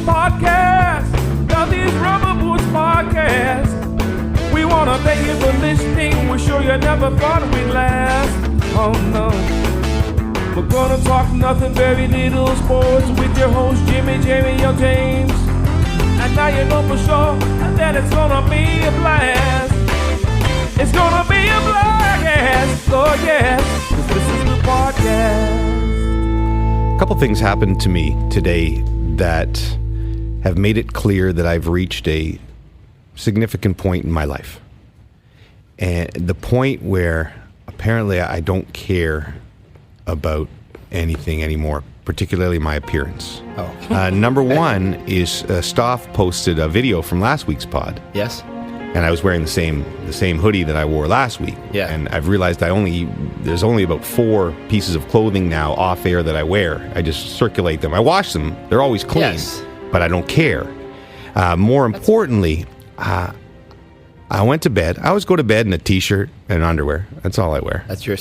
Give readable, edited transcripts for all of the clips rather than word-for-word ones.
podcast. Now these Rubber Boots podcast. We want to thank you for listening. We're sure you never thought we'd last. Oh no. We're going to talk nothing, very little sports with your host Jimmy, Young James. And now you know for sure that it's going to be a blast. It's going to be a blast. Oh yes, this is the podcast. A couple things happened to me today that have made it clear that I've reached a significant point in my life. And the point where apparently I don't care about anything anymore, particularly my appearance. Number one is Stoff posted a video from last week's pod. Yes. And I was wearing the same hoodie that I wore last week. Yeah. And I've realized there's only about 4 pieces of clothing now off air that I wear. I just circulate them. I wash them. They're always clean. Yes. But I don't care. More importantly, I went to bed. I always go to bed in a t-shirt and underwear. That's all I wear. That's your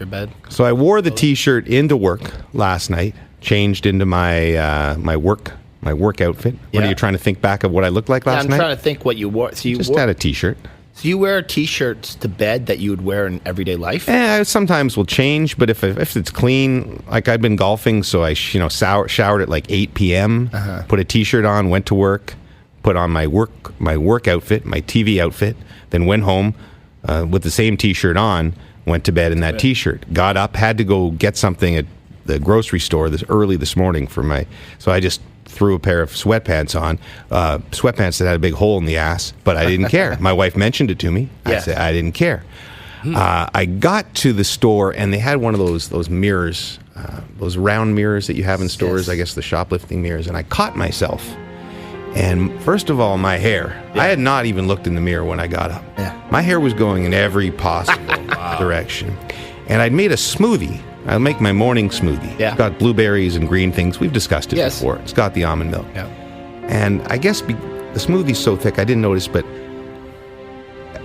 bed. So I wore the t-shirt into work last night, changed into my my work outfit. What are you trying to think back of what I looked like last night? I'm trying to think what you wore. So you had a t-shirt. So you wear t-shirts to bed that you would wear in everyday life? I sometimes will change, but if it's clean, like I've been golfing, so I showered at like 8 p.m., put a t-shirt on, went to work, put on my work outfit, my TV outfit, then went home with the same t-shirt on, went to bed in that t-shirt, got up, had to go get something at the grocery store early this morning so I just threw a pair of sweatpants on, sweatpants that had a big hole in the ass, but I didn't care. My wife mentioned it to me. I said I didn't care. I got to the store and they had one of those mirrors, those round mirrors that you have in stores, I guess the shoplifting mirrors, and I caught myself. And first of all, my hair. I had not even looked in the mirror when I got up. My hair was going in every possible direction. And I'd made a smoothie. I'll make my morning smoothie. It's got blueberries and green things. We've discussed it before. It's got the almond milk. And I guess the smoothie's so thick, I didn't notice, but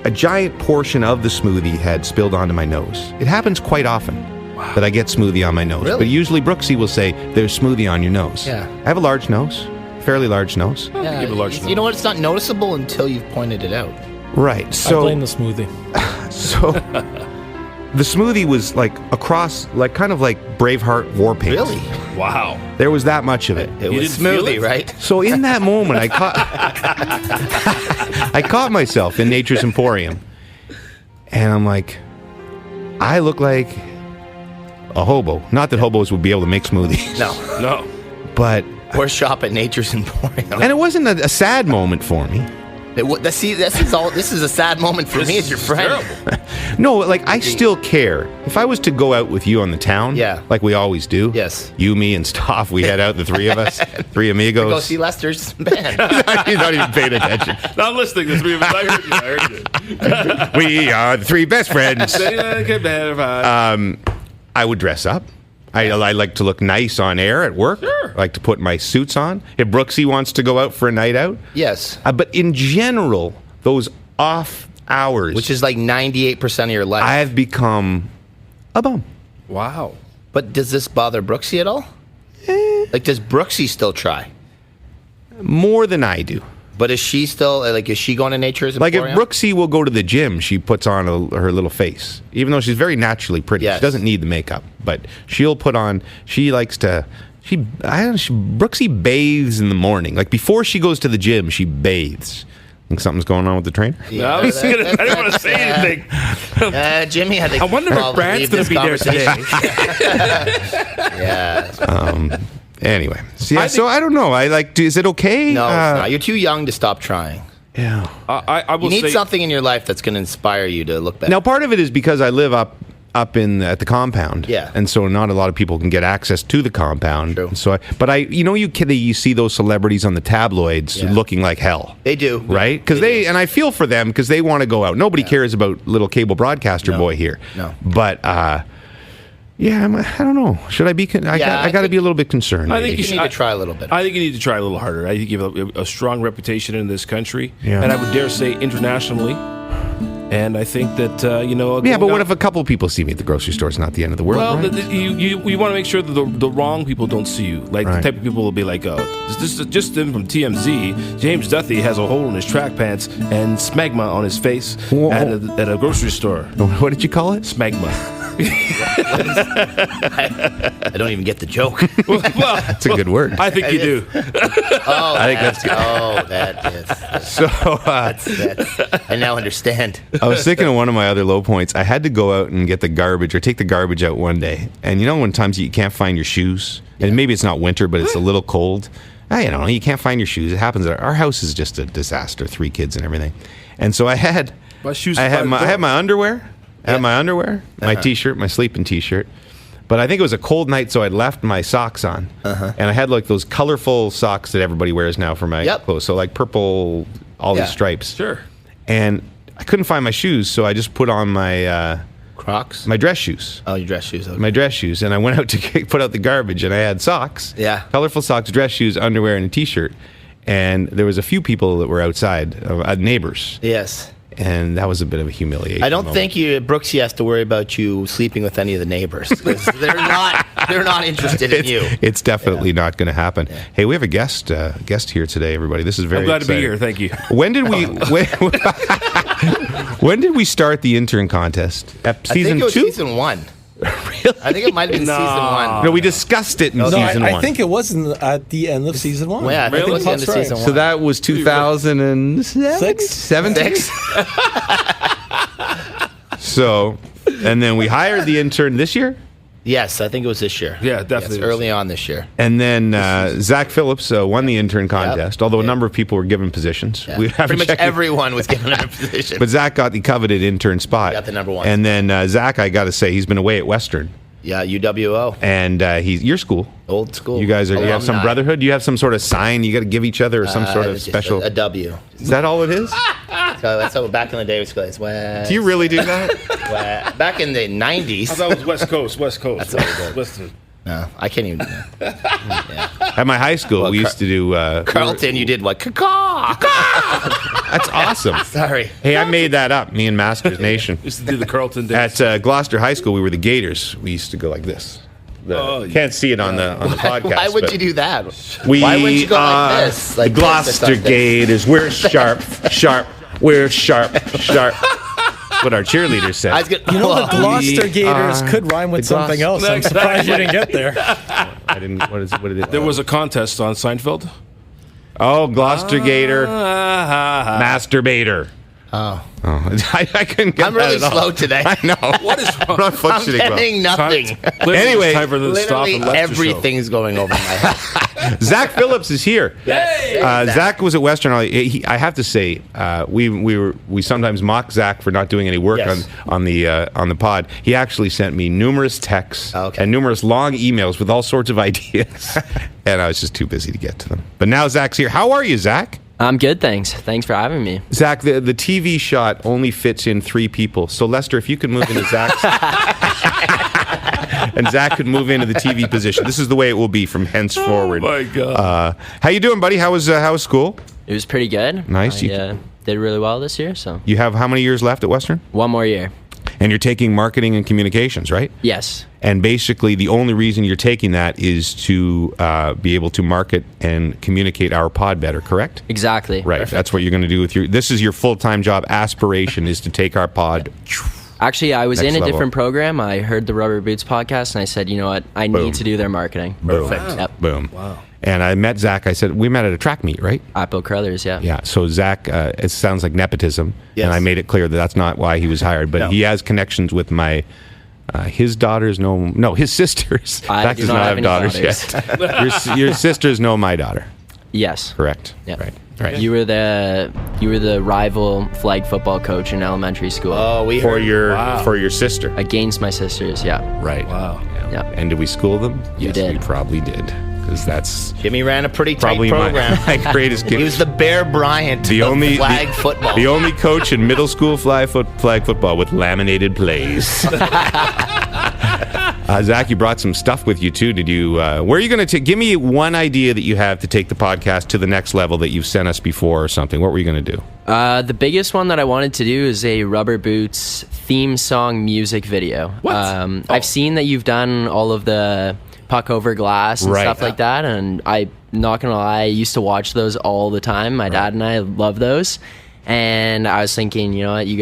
a giant portion of the smoothie had spilled onto my nose. It happens quite often that I get smoothie on my nose. Really? But usually Brooksy will say, there's smoothie on your nose. I have a large nose. Fairly large nose. You have a large nose. You know what? It's not noticeable until you've pointed it out. Right. So I blame the smoothie. So the smoothie was like across, like kind of like Braveheart war paint. Really? Wow. There was that much of it. It was smoothie, right? So in that moment, I caught myself in Nature's Emporium, and I'm like, I look like a hobo. Not that hobos would be able to make smoothies. No. But or shop at Nature's Emporium. And it wasn't a sad moment for me. This is a sad moment for me as your friend. No, like I still care. If I was to go out with you on the town, like we always do, you, me, and Stoff, we head out, the three of us, 3 amigos. We go see Lester's band. You're not even paying attention. No, I'm listening. The 3 of us. I heard you. We are the 3 best friends. I would dress up. I like to look nice on air at work. Sure. I like to put my suits on. If Brooksy wants to go out for a night out. Yes. But in general, those off hours. Which is like 98% of your life. I've become a bum. Wow. But does this bother Brooksy at all? Like, does Brooksy still try? More than I do. But is she still, is she going to Nature's Emporium? Like, if Brooksy will go to the gym, she puts on her little face. Even though she's very naturally pretty. Yes. She doesn't need the makeup. But she'll put on, Brooksy bathes in the morning. Like, before she goes to the gym, she bathes. Think something's going on with the trainer? Yeah, I didn't want to say anything. Jimmy had I wonder if Brad's going to be there today. Anyway, so I don't know. Is it okay? No, it's not. You're too young to stop trying. Yeah. I will you need something in your life that's going to inspire you to look better. Now, part of it is because I live up at the compound. Yeah. And so not a lot of people can get access to the compound. True. So you see those celebrities on the tabloids looking like hell. They do. Right? Because and I feel for them because they want to go out. Nobody cares about little cable broadcaster boy here. No. But I don't know. Should I be? I got to be a little bit concerned. I think you need to try a little bit. I think you need to try a little harder. I think you have a strong reputation in this country, and I would dare say internationally. And I think that, Yeah, but what if a couple people see me at the grocery store? It's not the end of the world. Well, right? you want to make sure that the wrong people don't see you. Like Right. the type of people will be like, oh, this is just in from TMZ. James Duthie has a hole in his track pants and smegma on his face Whoa. at a grocery store. What did you call it? Smegma. I don't even get the joke. Well, That's a good word. I think you do. Oh, I think that's good. Oh, that is. So I now understand. I was thinking of one of my other low points. I had to go out and get the garbage or take the garbage out one day. And when times you can't find your shoes, and maybe it's not winter, but it's a little cold. You can't find your shoes. It happens. Our house is just a disaster, 3 kids and everything. And so I had My shoes. I had my underwear. I had my underwear, my T-shirt, my sleeping T-shirt. But I think it was a cold night, so I'd left my socks on. And I had like those colorful socks that everybody wears now for my clothes. So like purple, all these stripes. Sure. And I couldn't find my shoes, so I just put on my Crocs? my dress shoes. Oh, your dress shoes. Okay. My dress shoes. And I went out to put out the garbage, and I had socks. Yeah. Colorful socks, dress shoes, underwear, and a T-shirt. And there was a few people that were outside, neighbors. Yes. And that was a bit of a humiliation. I don't moment. think Brooksy has to worry about you sleeping with any of the neighbors. 'Cause they're not interested in you. It's definitely not going to happen. Hey, we have a guest here today, everybody. This is very I'm glad exciting. to be here. Thank you. When did we when did we start the intern contest? I Season think it was 2? season 1. Really? I think it might have been season 1. No, we discussed it in season 1. I think it was at the end of season 1. Well, yeah, I think it was the end of That's right. season 1. So that was 2006? 17? So, and then we hired the intern this year? Yes, I think it was this year. Yeah, definitely Yes, this early on this year. And then Zach Phillips won the intern contest, although a number of people were given positions. Yeah. We haven't Pretty much checked it. everyone was given a position. But Zach got the coveted intern spot. Got the number 1. And then Zach, I got to say, he's been away at Western. Yeah, UWO. And he's your school. Old school. You guys you have some Alumni. brotherhood? You have some sort of sign you got to give each other or some sort of It's just special. a W. Is that all it is? So that's how back in the day it was called. Do you really do that? Back in the 90s. I thought it was West Coast. West Coast. That's what we did. Western. No, I can't even do that. At my high school, we used to do. Carlton, you did what? Caw. That's awesome. Sorry. Hey, I made that up. Me and Masters Nation. Used to do the Carlton dance. At Gloucester High School, we were the Gators. We used to go like this. Can't see it on the podcast. Why would but you do that? We Why wouldn't you go are like this? Like the this, Gloucester like this? Gators. We're sharp, sharp. We're sharp, sharp. What our cheerleaders said. I was gonna, You know, the Gloucester Gators are could rhyme with the Gloucester- something else. I'm surprised you didn't get there. I didn't. What did it? There was a contest on Seinfeld. Oh, Gloucester Gator, masturbator. Oh. I couldn't get I'm that really at all. slow today. I know. What is I'm wrong? not I'm functioning well. getting nothing. Anyway, time for the Stop Literally and Lester show. everything's going over my head. Zach Phillips is here. Zach was at Western. I have to say, we sometimes mock Zach for not doing any work Yes. on the pod. He actually sent me numerous texts Okay. and numerous long emails with all sorts of ideas, and I was just too busy to get to them. But now Zach's here. How are you, Zach? I'm good, thanks. Thanks for having me. Zach, the TV shot only fits in 3 people. So Lester, if you could move into Zach's, and Zach could move into the TV position. This is the way it will be from henceforward. Oh my God. How you doing, buddy? How was school? It was pretty good. Nice. I did really well this year, so You have how many years left at Western? 1 more year. And you're taking marketing and communications, right? Yes. And basically, the only reason you're taking that is to be able to market and communicate our pod better, correct? Exactly. Right. That's what you're going to do with this is your full-time job aspiration is to take our pod. Actually, I was Next in a level. different program. I heard the Rubber Boots podcast, and I said, you know what? I Boom. need to do their marketing. Perfect. Yep. Boom. Wow. And I met Zach. I said, we met at a track meet, right? At Bill Crothers, yeah. Yeah. So Zach, it sounds like nepotism. Yes. And I made it clear that that's not why he was hired. But No. he has connections with my... his daughters know his sisters. I Zach do does not not have have daughters any yet. your sisters know my daughter. Yes. Correct. Yeah. Right. You were the rival flag football coach in elementary school. Oh, we For heard. your sister. Against my sisters, yeah. Right. Wow. Yep. And did we school them? Yes, did. we probably did. Because that's Jimmy ran a pretty tight probably program. my greatest gift. He was the Bear Bryant the of only flag football. The only coach in middle school flag football with laminated plays. Zach, you brought some stuff with you too. Did you? Where are you going to give me one idea that you have to take the podcast to the next level that you've sent us before or something? What were you going to do? The biggest one that I wanted to do is a Rubber Boots theme song music video. What? I've seen that you've done all of the puck over glass and stuff like that, and I'm not gonna lie, I used to watch those all the time. My dad and I love those, and I was thinking, you know what, you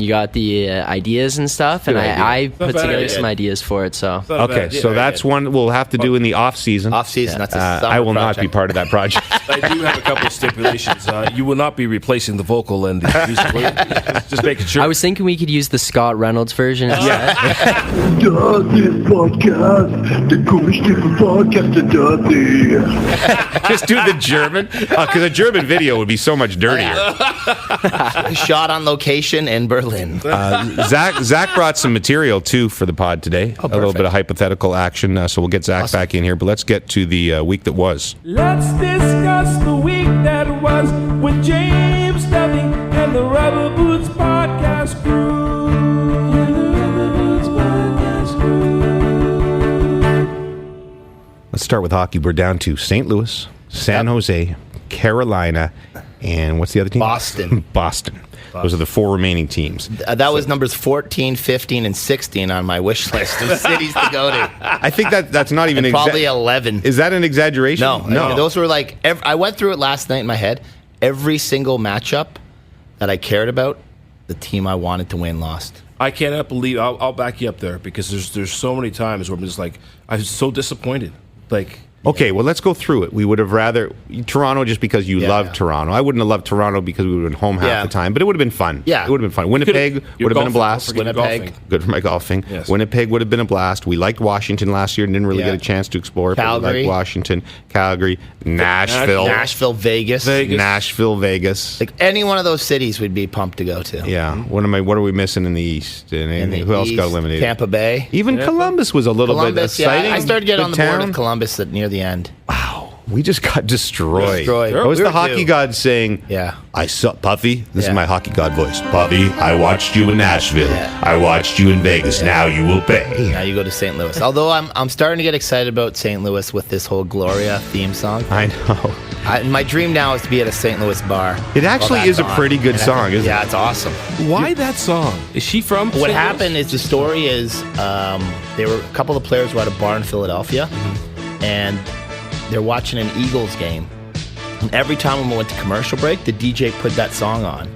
got the ideas and stuff, and I put together some ideas for it. So okay, so that's one we'll have to do in the off season. Off season, that's a summer I will not project. be part of that project. I do have a couple of stipulations. You will not be replacing the vocal and the music. Just making sure. I was thinking we could use the Scott Reynolds version. Yeah. Das ist Podcast, der komischste Podcast der Dörte. Just do the German, because a German video would be so much dirtier. Shot on location in Berlin. Zach brought some material too for the pod today. A little bit of hypothetical action. So we'll get Zach back in here, but let's get to the week that was. Let's discuss the week that was with James Duffy and the Rubber Boots Podcast crew. Let's start with hockey. We're down to St. Louis, San Jose, Carolina, and what's the other team? Boston. Boston. Those are the 4 remaining teams. That was numbers 14, 15, and 16 on my wish list of cities to go to. I think that's not even Probably 11. Is that an exaggeration? No. Those were like, I went through it last night in my head. Every single matchup that I cared about, the team I wanted to win lost. I cannot believe. I'll back you up there because there's so many times where I'm just like, I was so disappointed. Like. Okay, well, let's go through it. We would have rather Toronto just because you love Toronto. I wouldn't have loved Toronto because we would have been home half the time, but it would have been fun. Yeah. It would have been fun. Winnipeg would have been a blast. Winnipeg. Good for my golfing. Yes. Winnipeg would have been a blast. We liked Washington last year and didn't really get a chance to explore it. Calgary. But we liked Washington, Calgary, Nashville. Nashville, Vegas. Nashville, Vegas. Like any one of those cities would be pumped to go to. Yeah. What are we missing in the East? And who else got eliminated? Tampa Bay. Even Columbus was a little bit exciting. I started getting on the board town. with Columbus near the end. We just got destroyed. Destroyed. It was We the were hockey due. god saying, Yeah. I saw Puffy. This is Yeah. my hockey god voice. Puffy, I watched you in Nashville. Yeah. I watched you in Vegas. Now you will pay. Now you go to St. Louis. Although I'm starting to get excited about St. Louis with this whole Gloria theme song. I know. My dream now is to be at a St. Louis bar. It actually while is a that's on. pretty good And song, isn't Yeah, it? it's awesome. Why that song? Is she from? What St. Louis? happened is the story is they were a couple of the players were at a bar in Philadelphia, and they're watching an Eagles game. And every time when we went to commercial break, the DJ put that song on,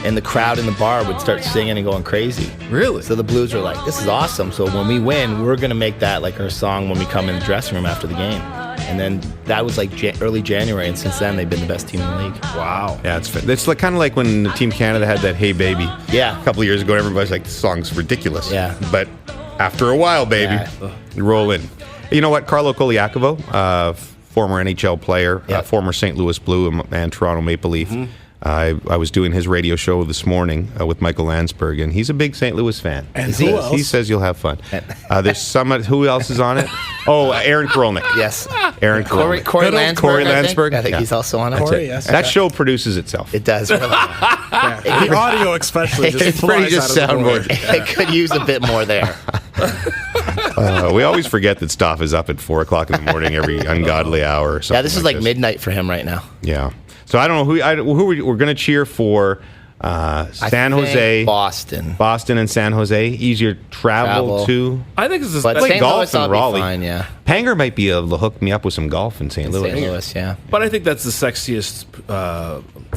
and the crowd in the bar would start singing and going crazy. Really? So the Blues were like, "This is awesome." So when we win, we're gonna make that like our song when we come in the dressing room after the game. And then that was like early January, and since then they've been the best team in the league. Wow. Yeah, it's like, kind of like when Team Canada had that Hey Baby. Yeah. A couple of years ago, everybody's like, this song's ridiculous. Yeah. But after a while, baby, Yeah. you roll in. You know what? Carlo Koliakovo, former NHL player, former St. Louis Blue and Toronto Maple Leaf. I was doing his radio show this morning with Michael Landsberg, and he's a big St. Louis fan. And who else? He says you'll have fun. There's who else is on it? Oh, Aaron Korolnik. Yes. Aaron Corey Korolnik. Landsberg. Corey I think. Landsberg? I think Yeah. he's also on it. That's Corey, it. yes. That show produces itself. It does. Really. The audio especially just It's pretty flies just out of the board. soundboard. It could use a bit more there. We always forget that Stoff is up at 4 o'clock in the morning every ungodly hour or something. Yeah, this is like midnight for him right now. Yeah. So I don't know who we're going to cheer for. San I think Jose, Boston, and San Jose. Easier travel to. I think this is But like St. golf Louis, in I'll Raleigh. be fine. Yeah, Panger might be able to hook me up with some golf in St. Louis. St. Louis. Yeah. But I think that's the sexiest.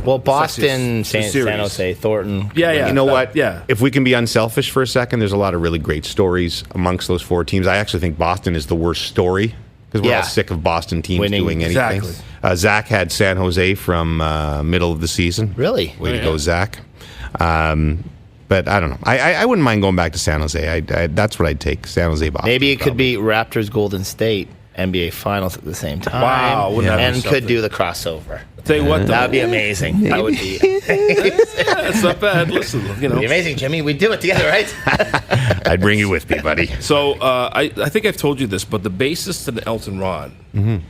Well, Boston, sexiest San Jose, Thornton. Yeah. You know what? Yeah. If we can be unselfish for a second, there's a lot of really great stories amongst those 4 teams. I actually think Boston is the worst story because we're all sick of Boston teams Winning. doing anything. Exactly. Zach had San Jose from middle of the season. Really? Way to go, Zach. But I don't know. I wouldn't mind going back to San Jose. That's what I'd take. San Jose, Boston. Maybe it could be Raptors, Golden State, NBA Finals at the same time. Wow, wouldn't that be and something? could do the crossover. Tell you what, though. That would be amazing. That would be. That's not bad. Listen, you know. It'd be amazing, Jimmy. We'd do it together, right? I'd bring you with me, buddy. So I think I've told you this, but the bassist in Elton Ron,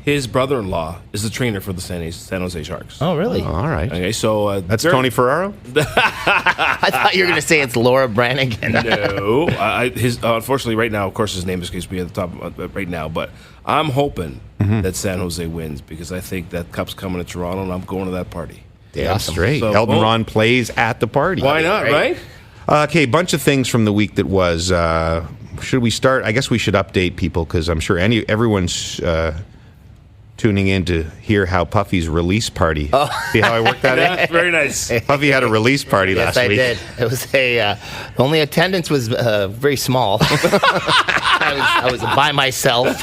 his brother-in-law is the trainer for the San Jose Sharks. Oh, really? All right. Okay, so That's Tony Ferraro? I thought you were going to say it's Laura Branigan. No, unfortunately, right now, of course, his name escapes me at the top right now. But I'm hoping that San Jose wins because I think that cup's coming to Toronto, and I'm going to that party. Damn straight. So, Elton Ron plays at the party. Why not? Right? Okay, bunch of things from the week that was. Should we start? I guess we should update people because I'm sure everyone's tuning in to hear how Puffy's release party. See how I worked that in? Yeah, very nice. Puffy had a release party last week. Yes, I did. It was only attendance was very small. I was by myself.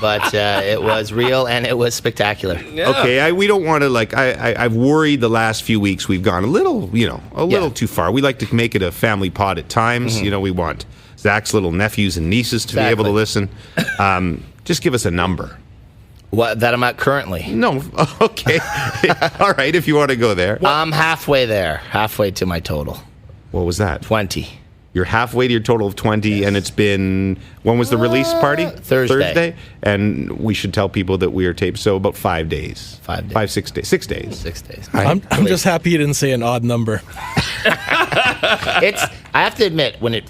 But it was real and it was spectacular. Yeah. Okay, we don't want to I've worried the last few weeks we've gone a little too far. We like to make it a family pod at times. You know, we want Zach's little nephews and nieces to be able to listen. Just give us a number. What that I'm at currently? No, okay. All right, if you want to go there. I'm halfway there, halfway to my total. What was that? 20. You're halfway to your total of 20, and it's been, when was the release party? Thursday. And we should tell people that we are taped, so about 5 days. 5 days. 6 days. 6 days. 6 days. I'm just happy you didn't say an odd number. I have to admit, when the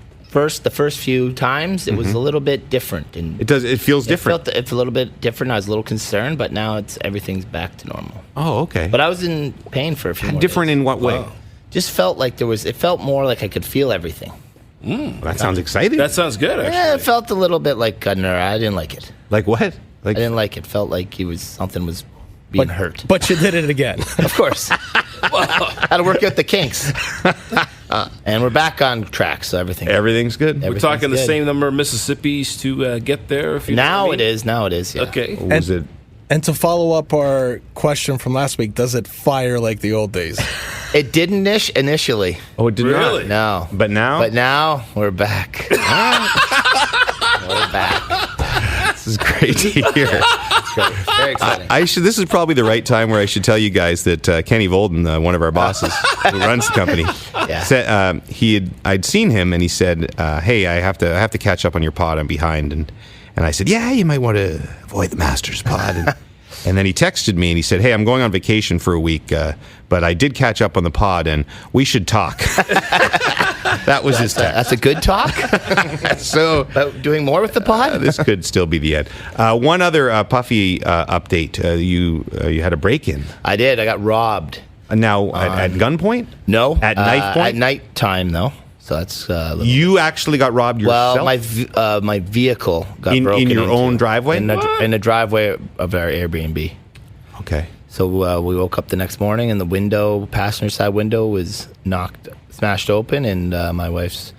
first few times, it was a little bit different. And It feels different. It's a little bit different. I was a little concerned, but now everything's back to normal. Oh, okay. But I was in pain for a few more Different days. in what way? Just felt like it felt more like I could feel everything. That sounds exciting. That sounds good, actually. Yeah, it felt a little bit like I didn't like it. Like what? I Like didn't like it. Felt like something was being hurt. But you did it again. Of course. Had to work out the kinks. And we're back on track, so everything's good. We're talking the same number of Mississippis to get there. If you Now it is, yeah. Okay. Was it? And to follow up our question from last week, does it fire like the old days? It didn't initially. Oh, it did Really? not. No. But now? But now we're back. We're back. This is great to hear. Very exciting. This is probably the right time where I should tell you guys that Kenny Volden, one of our bosses who runs the company, said I'd seen him and he said, "Hey, I have to catch up on your pod. I'm behind." And I said, "Yeah, you might want to avoid the Masters pod." And then he texted me and he said, "Hey, I'm going on vacation for a week, but I did catch up on the pod and we should talk." That was his text. That's a good talk. So About doing more with the pod? this could still be the end. One other Puffy update. You had a break-in. I did. I got robbed. Now at gunpoint? No. At knife point? At night time, though. So that's You actually got robbed yourself? Well, my vehicle got broken in your into own driveway? in the driveway of our Airbnb. Okay. So we woke up the next morning and the passenger side window was smashed open, and my wife's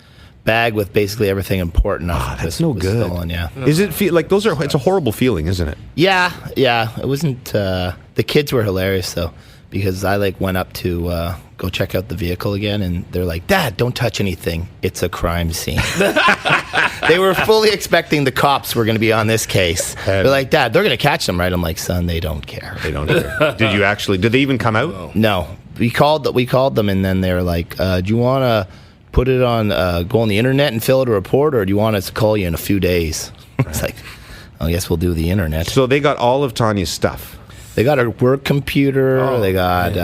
bag with basically everything important that's no good. Stolen, yeah. Is it like it's a horrible feeling, isn't it? Yeah. It wasn't. The kids were hilarious though, because I went up to go check out the vehicle again, and they're like, "Dad, don't touch anything. It's a crime scene." They were fully expecting the cops were going to be on this case. They're like, "Dad, they're going to catch them, right?" I'm like, "Son, they don't care. They don't care." Did they even come out? No, we called them, and then they were like, "Do you want to put it on, go on the internet and fill out a report, or do you want us to call you in a few days?" It's like, I guess we'll do the internet. So they got all of Tanya's stuff. They got her work computer. They got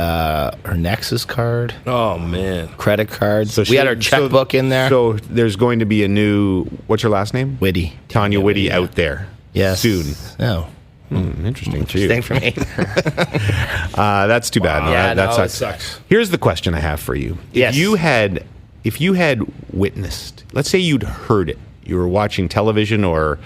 her Nexus card. Oh, man. Credit cards. We had her checkbook in there. So there's going to be a new, what's her last name? Whitty. Tanya Whitty out there. Yes. Soon. No. Interesting for you. Thing for me. That's too bad. Yeah, that it sucks. Here's the question I have for you. Yes. If you had witnessed, let's say you'd heard it, you were watching television or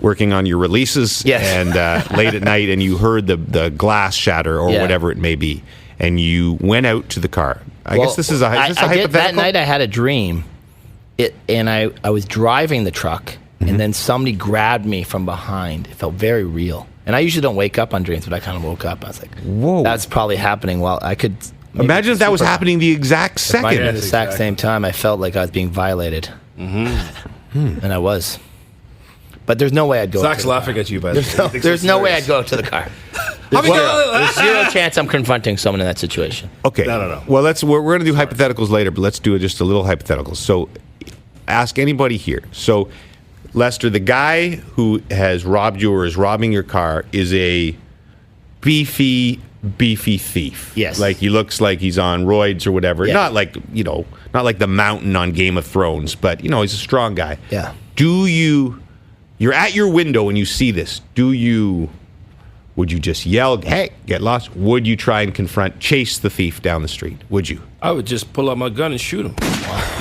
working on your releases, Yes. and late at night, and you heard the glass shatter or whatever it may be, and you went out to the car. I guess this is a hypothetical. That night I had a dream, and I was driving the truck, and then somebody grabbed me from behind. It felt very real. And I usually don't wake up on dreams, but I kind of woke up. I was like, whoa. That's probably happening while I could... Imagine if that was happening the exact second. At the exact same time, I felt like I was being violated. And I was. But there's no way I'd go. Zach's laughing at you, by the way. There's no way I'd go to the car. There's zero chance I'm confronting someone in that situation. Okay. No. Well, we're going to do hypotheticals later, but let's do just a little hypothetical. So, ask anybody here. So, Lester, the guy who has robbed you or is robbing your car is a beefy thief. Yes. Like he looks like he's on roids or whatever. Yeah. Not like the Mountain on Game of Thrones, but he's a strong guy. Yeah. You're at your window and you see this. Would you just yell, "Hey, get lost"? Would you try and chase the thief down the street? Would you? I would just pull out my gun and shoot him.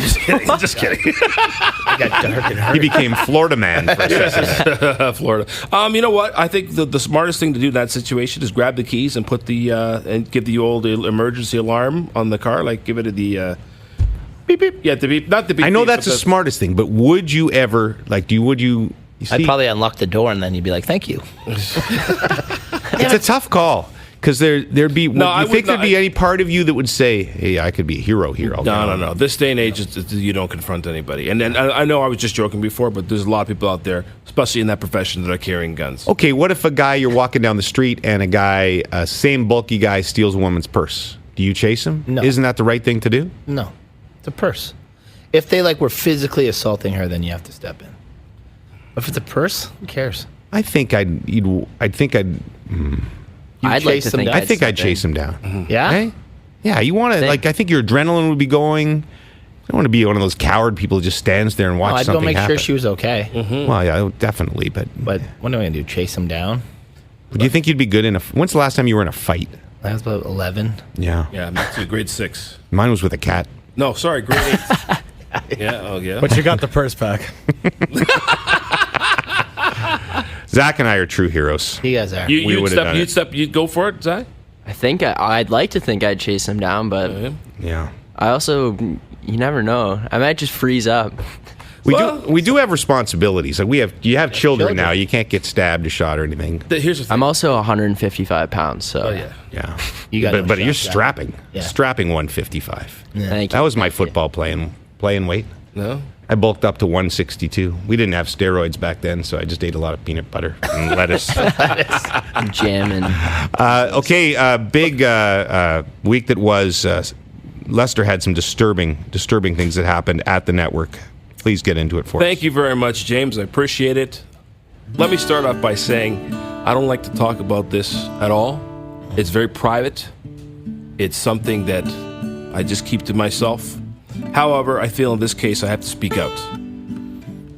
Just kidding. I got dark and hurt. He became Florida man for a second. Florida. You know what? I think the smartest thing to do in that situation is grab the keys and put and give the old emergency alarm on the car. Like give it the beep beep. Yeah, the beep. Not the beep. I know beep, that's the smartest thing, but would you ever you see, I'd probably unlock the door and then you'd be like, "Thank you." it's a tough call because there'd be. No, you think there'd be any part of you that would say, "Hey, I could be a hero here"? No. This day and age, you don't confront anybody. And I know I was just joking before, but there's a lot of people out there, especially in that profession, that are carrying guns. Okay, what if you're walking down the street and a same bulky guy steals a woman's purse? Do you chase him? No. Isn't that the right thing to do? No, it's a purse. If they were physically assaulting her, then you have to step in. If it's a purse, who cares? I think I'd I'd like to think I think I'd chase him down. Mm-hmm. Yeah? Hey? Yeah, you want to, I think your adrenaline would be going. I don't want to be one of those coward people who just stands there and watch I'd something go make happen. sure she was okay. Mm-hmm. Well, yeah, definitely. But But what am I going to do? Chase him down? do you think you'd be good in when's the last time you were in a fight? I was about 11. Yeah. Yeah, me too. Grade 6. Mine was with a cat. No, sorry, grade 8. Yeah. Oh, yeah. But you got the purse back. Zach and I are true heroes. You guys are. You'd go for it, Zach? I think I'd like to think I'd chase him down, but Yeah. I also, you never know. I might just freeze up. We do have responsibilities. Like you have children now. You can't get stabbed or shot or anything. Here's the thing. I'm also 155 pounds, so Yeah. You got but no you're shot, Zach. strapping. Yeah. Strapping 155. thank you. That was my football playing weight. No? I bulked up to 162. We didn't have steroids back then, so I just ate a lot of peanut butter and lettuce. Jam and Big week that was. Lester had some disturbing things that happened at the network. Please get into it for us. Thank you very much, James. I appreciate it. Let me start off by saying I don't like to talk about this at all. It's very private. It's something that I just keep to myself. However, I feel in this case I have to speak out.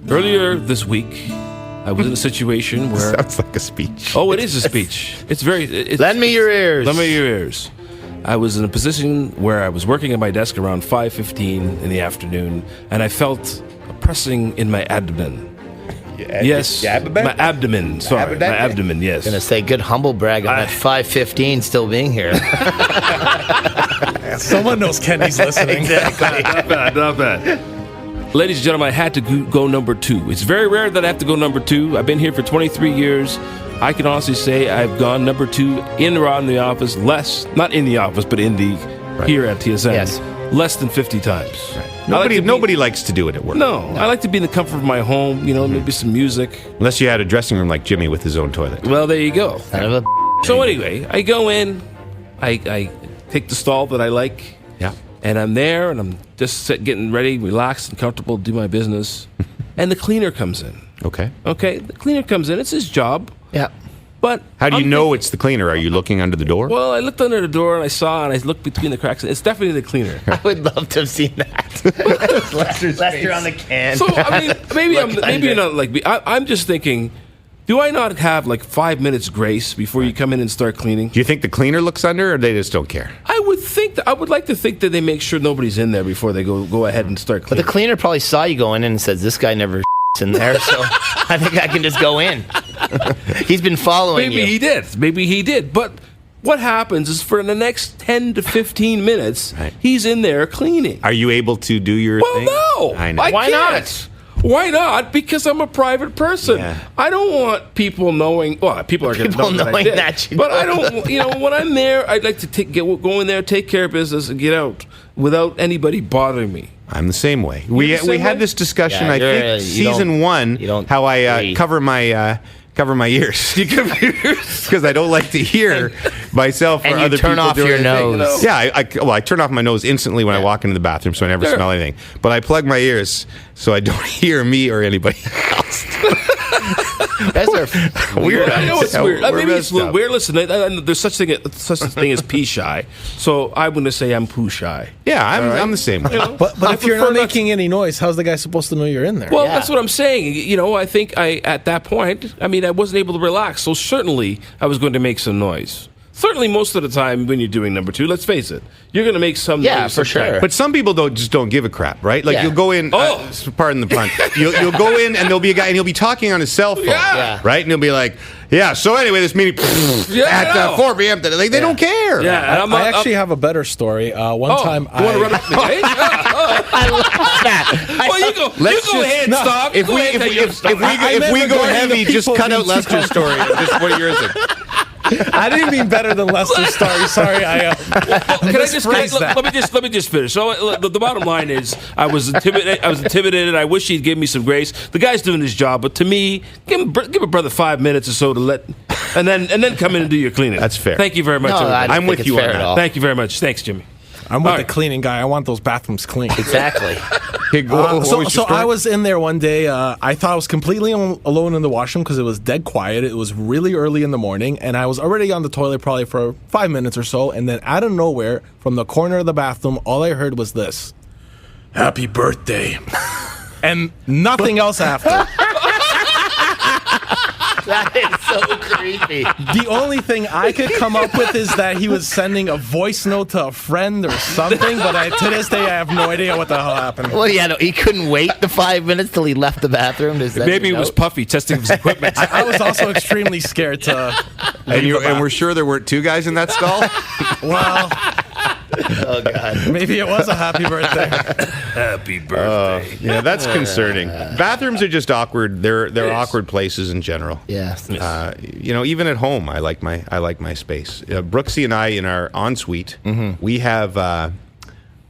Earlier this week, I was in a situation where... Sounds like a speech. Oh, it is a speech. It's very... Lend me your ears. Lend me your ears. I was in a position where I was working at my desk around 5:15 in the afternoon, and I felt a pressing in my abdomen. Yes, my abdomen. Sorry, my abdomen. Yes. Gonna say good humble brag on that 5:15 still being here. Someone knows Kenny's listening. Exactly. Not bad. Ladies and gentlemen, I had to go number 2. It's very rare that I have to go number 2. I've been here for 23 years. I can honestly say I've gone number 2 around the office, not in the office, but here at TSN. Yes. Less than 50 times. Right. Nobody likes to do it at work. No, I like to be in the comfort of my home, maybe some music. Unless you had a dressing room like Jimmy with his own toilet. Well, there you go. Son of a So anyway, I go in, I take the stall that I like, Yeah. and I'm there, and I'm just getting ready, relaxed and comfortable to do my business. And the cleaner comes in. Okay. Okay, the cleaner comes in. It's his job. Yeah. But How do you I'm know thinking- it's the cleaner? Are you looking under the door? Well, I looked under the door, and I saw, and I looked between the cracks. It's definitely the cleaner. I would love to have seen that. Lester on the can. So I mean, maybe Look you're not like me. I'm just thinking, do I not have like 5 minutes grace before you come in and start cleaning? Do you think the cleaner looks under, or they just don't care? I would like to think that they make sure nobody's in there before they go ahead and start But cleaning. the cleaner probably saw you going in and says, "This guy never in there, so I think I can just go in." He's been following Maybe he did. But what happens is for the next 10 to 15 minutes, Right. he's in there cleaning. Are you able to do your Well, thing? no. I know. Why can't. Why not? Because I'm a private person. Yeah. I don't want people knowing. Well, people are going to People know that I knowing did. that you But know. I don't. When I'm there, I'd like to go in there, take care of business, and get out without anybody bothering me. I'm the same way. We the same had way? this discussion. Yeah, I you're- think you season don't- 1. you don't How I breathe. cover my Cover my ears. You cover your ears. Because I don't like to hear myself or And you other turn people off doing your anything. nose. Yeah, I turn off my nose instantly when I walk into the bathroom, so I never Sure. smell anything. But I plug my ears so I don't hear me or anybody else. Those are weird. I know it's Yeah, weird. we're Maybe it's messed a little up. weird. Listen, there's such a thing as pee shy. So I'm going to say I'm poo shy. Yeah, I'm the same way. You know? But I if you're prefer not making any noise, how's the guy supposed to know you're in there? Well, Yeah. that's what I'm saying. You know, I think at that point, I mean, I wasn't able to relax. So certainly I was going to make some noise. Certainly most of the time when you're doing number two, let's face it, you're going to make some Yeah, noise. for sometime. sure. But some people just don't give a crap, right? Like Yeah. you'll go in. Oh. Pardon the pun. You'll go in and there'll be a guy and he'll be talking on his cell phone, Yeah. right? And he'll be like, "Yeah, so anyway, this meeting Yeah, I at know. 4 p.m. Like they don't care. Yeah, and I actually have a better story. One time, you want to run up the case? I love that. Well, you go ahead, stop. If Go we ahead, tell your story. if we go regarding the heavy, just people cut out who- Lester's story. And just what yours is. I didn't mean better than Lester's story. Sorry, I Can I just misphrased that. let me just finish. So the bottom line is, I was intimidated. I wish he'd give me some grace. The guy's doing his job, but to me, give a brother 5 minutes or so to let, and then come in and do your cleaning. That's fair. Thank you very much. No, everybody. I don't I'm think with it's you on fair that. at all. Thank you very much. Thanks, Jimmy. I'm with All the right. cleaning guy. I want those bathrooms clean. Exactly. So I was in there one day. I thought I was completely alone in the washroom because it was dead quiet. It was really early in the morning, and I was already on the toilet probably for 5 minutes or so. And then out of nowhere, from the corner of the bathroom, all I heard was this: "Happy birthday," and nothing else after. That is so creepy. The only thing I could come up with is that he was sending a voice note to a friend or something. But to this day, I have no idea what the hell happened. Well, yeah, no, he couldn't wait the 5 minutes till he left the bathroom. To send Maybe a it was note. Puffy testing his equipment. I was also extremely scared to. and we're sure there weren't two guys in that stall. Well, Oh God. maybe it was a happy birthday. Happy birthday. Yeah, that's concerning. Bathrooms are just awkward. They're awkward places in general. Yeah. Even at home, I like my space. Brooksy and I, in our ensuite, we have a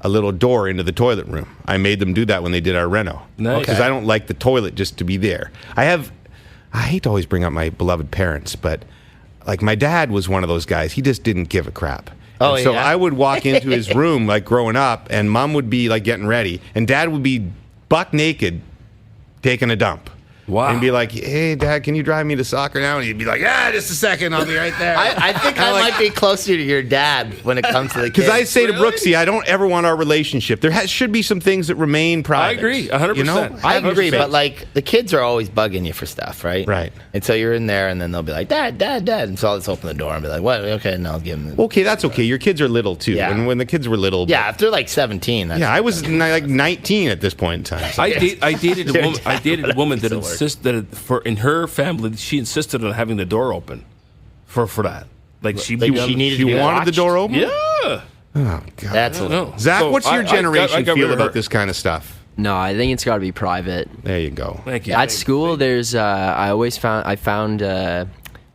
little door into the toilet room. I made them do that when they did our reno. Nice. Because I don't like the toilet just to be there. I hate to always bring up my beloved parents, but like my dad was one of those guys. He just didn't give a crap. Oh, And so yeah? I would walk into his room like growing up, and Mom would be like getting ready, and Dad would be buck naked taking a dump. Wow. And be like, "Hey, Dad, can you drive me to soccer now?" And he'd be like, "Yeah, just a second, I'll be right there." I think I might be closer to your dad when it comes to the kids. Because I say to Really? Brooksy, I don't ever want our relationship. There should be some things that remain private. I agree, 100%. You know? I Have a agree, space. but like the kids are always bugging you for stuff, right? Right. And so you're in there, and then they'll be like, "Dad, Dad, Dad," and so I'll just open the door and be like, "What? Okay," and I'll give them. Okay, that's okay. Your kids are little too. Yeah. And when the kids were little, Yeah, if they're like 17. That's, yeah, I was like 19 at this point in time. So. I dated a woman. I dated a woman that Still works. insisted that in her family, she insisted on having the door open for that. Like she Like she needed to be You wanted the watched? door open? Yeah. Oh God. That's a No. Zach, So what's your I generation got rid feel of her. about this kind of stuff? No, I think it's got to be private. There you go. Thank you. At school, there's I found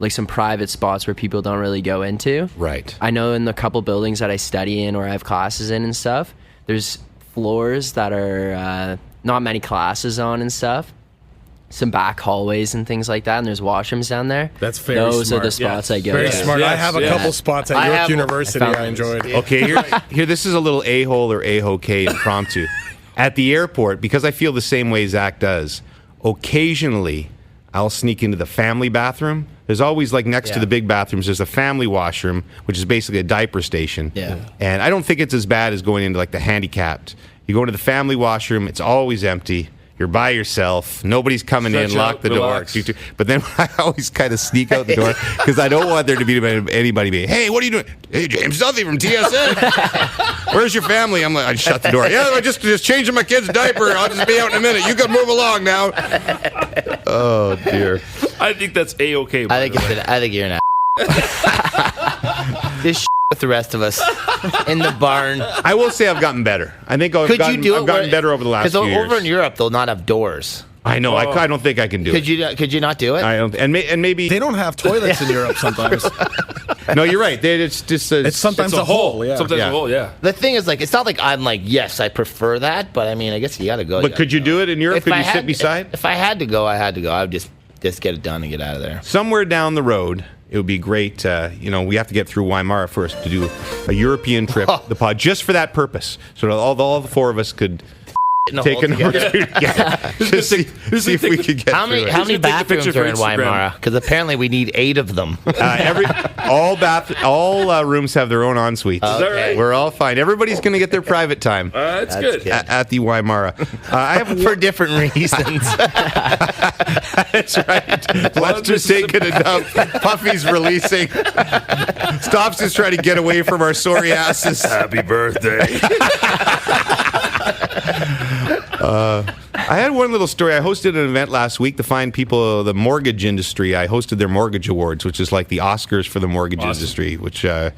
like some private spots where people don't really go into. Right. I know in the couple buildings that I study in or I have classes in and stuff, there's floors that are not many classes on and stuff. Some back hallways and things like that, and there's washrooms down there. That's very Those smart. are the spots I go Very to. smart. I have a Yes. couple spots at I York have- University I found I enjoyed. Okay, here. This is a little a-hole or a-hokey impromptu. At the airport, because I feel the same way Zach does, occasionally I'll sneak into the family bathroom. There's always, like, next to Yeah. the big bathrooms, there's a family washroom, which is basically a diaper station. Yeah. And I don't think it's as bad as going into, like, the handicapped. You go into the family washroom, it's always empty. You're by yourself. Nobody's coming in. Stretch Lock out, the relax. door. But then I always kind of sneak out the door because I don't want there to be anybody being, "Hey, what are you doing?" "Hey, James Duffy from TSN. Where's your family?" I'm like, I shut the door. "Yeah, I just changing my kid's diaper. I'll just be out in a minute. You can move along now." Oh dear. I think that's a-okay. I think you're an This with the rest of us in the barn. I will say I've gotten better. I think I've gotten better over the last few Because years. over in Europe, they'll not have doors. I know. I don't think I can do it. Could you not do it? I don't. And maybe They don't have toilets in Europe sometimes. no. You're right. It's just It's sometimes It's a hole. Yeah. Sometimes Yeah. a hole, yeah. The thing is, like, it's not like I'm like, yes, I prefer that, but I mean, I guess you got to go. But could you do it in Europe? Could you sit beside? If I had to go, I had to go. I would just Just get it done and get out of there. Somewhere down the road, it would be great. We have to get through Weimar first to do a European trip, the pod, just for that purpose. So that all the four of us could take an opportunity. Just see if we could get How many bathrooms are in Weimar? Because apparently we need 8 of them. All rooms have their own ensuites. Is that right? We're all fine. Everybody's going to get their private time. That's good. At the Weimar. I have For different reasons. That's right. Lester's taking a dump. Puffy's releasing. Stops just trying to get away from our sorry asses. Happy birthday. I had one little story. I hosted an event last week to find people the mortgage industry. I hosted their mortgage awards, which is like the Oscars for the mortgage industry, which they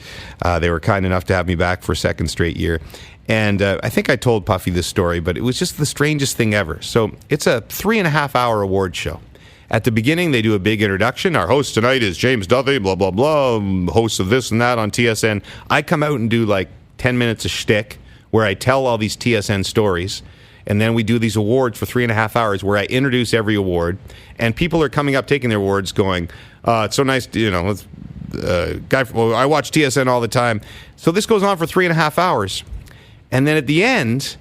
were kind enough to have me back for a second straight year. And I think I told Puffy this story, but it was just the strangest thing ever. So it's a 3.5-hour award show. At the beginning, they do a big introduction. Our host tonight is James Duthie, blah, blah, blah, host of this and that on TSN. I come out and do like 10 minutes of shtick where I tell all these TSN stories. And then we do these awards for 3.5 hours where I introduce every award. And people are coming up, taking their awards, going, it's so nice, I watch TSN all the time. So this goes on for 3.5 hours. And then at the end,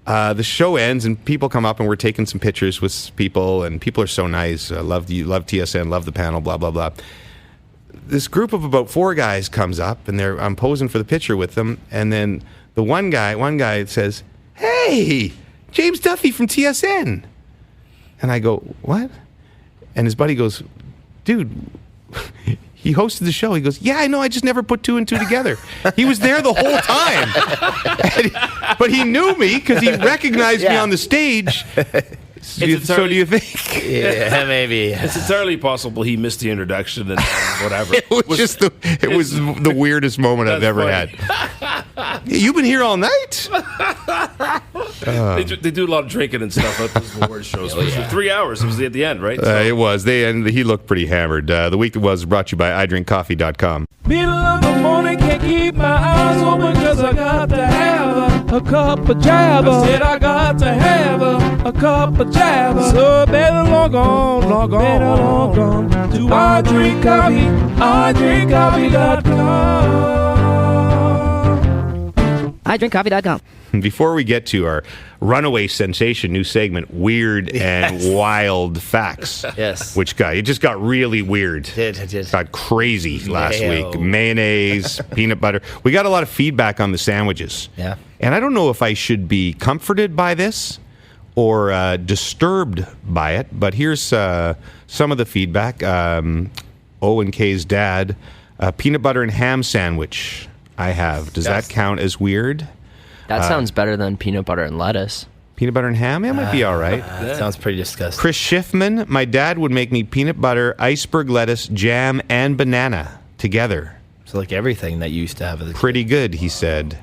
the show ends and people come up and we're taking some pictures with people. And people are so nice. Love TSN, love the panel, blah, blah, blah. This group of about 4 guys comes up and I'm posing for the picture with them. And then the one guy says, "Hey, James Duthie from TSN." And I go, "What?" And his buddy goes, "Dude, he hosted the show." He goes, "Yeah, I know. I just never put 2 and 2 together. He was there the whole time." But he knew me because he recognized me on the stage. So do you think? Yeah, maybe. It's entirely possible he missed the introduction and whatever. It was the weirdest moment I've ever had. You've been here all night? They do a lot of drinking and stuff at those award shows. For 3 hours. It was at the end, right? It was. He looked pretty hammered. The week that was brought to you by idrinkcoffee.com. Middle of the morning, can't keep my eyes open cause I got to have a cup of jabber. I said I got to have a cup of jabber. So better log on to idrinkcoffee.com. idrinkcoffee.com. Before we get to our runaway sensation new segment, Weird and Wild Facts. Yes. Which it just got really weird. It got crazy last Mayo. week. Mayonnaise, peanut butter. We got a lot of feedback on the sandwiches. Yeah. And I don't know if I should be comforted by this or disturbed by it, but here's some of the feedback. O and K's dad, peanut butter and ham sandwich I have. Does that count as weird? That sounds better than peanut butter and lettuce. Peanut butter and ham? It might be all right. That sounds pretty disgusting. Chris Schiffman, my dad would make me peanut butter, iceberg lettuce, jam, and banana together. So like everything that you used to have as a Pretty good, he said.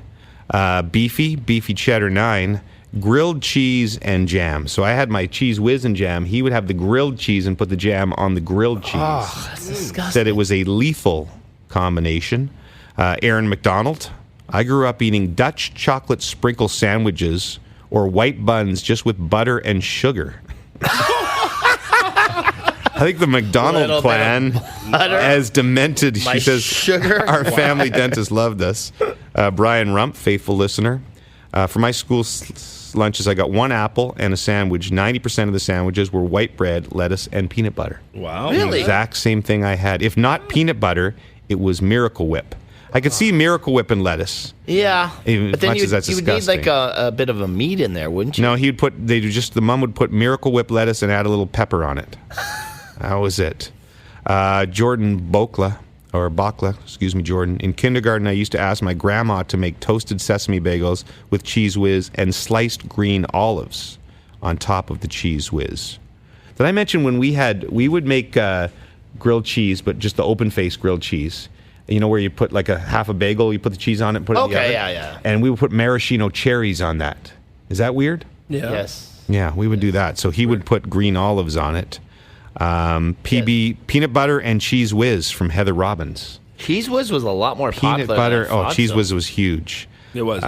Beefy cheddar 9, grilled cheese and jam. So I had my cheese whiz and jam. He would have the grilled cheese and put the jam on the grilled cheese. Oh, that's disgusting. Said it was a lethal combination. Aaron McDonald, I grew up eating Dutch chocolate sprinkle sandwiches or white buns just with butter and sugar. I think the McDonald plan has demented. She says, sugar? Our family dentist loved us. Brian Rump, faithful listener. For my school lunches, I got 1 apple and a sandwich. 90% of the sandwiches were white bread, lettuce, and peanut butter. Wow. The exact same thing I had. If not peanut butter, it was Miracle Whip. I could see Miracle Whip and lettuce. Yeah, Even but then much as that's you would need disgusting. like a bit of a meat in there, wouldn't you? No, the mom would put Miracle Whip lettuce and add a little pepper on it. That was it. Jordan Bakla, excuse me, Jordan. In kindergarten, I used to ask my grandma to make toasted sesame bagels with cheese whiz and sliced green olives on top of the cheese whiz. Did I mention when we would make grilled cheese, but just the open-faced grilled cheese? You know, where you put like a half a bagel, you put the cheese on it and put it in the oven? Yeah. And we would put maraschino cherries on that. Is that weird? Yeah. Yes. Yeah, we would do that. So he would put green olives on it. Peanut butter and cheese whiz from Heather Robbins. Cheese whiz was a lot more popular. Peanut butter. than I thought Cheese so. whiz was huge. It was.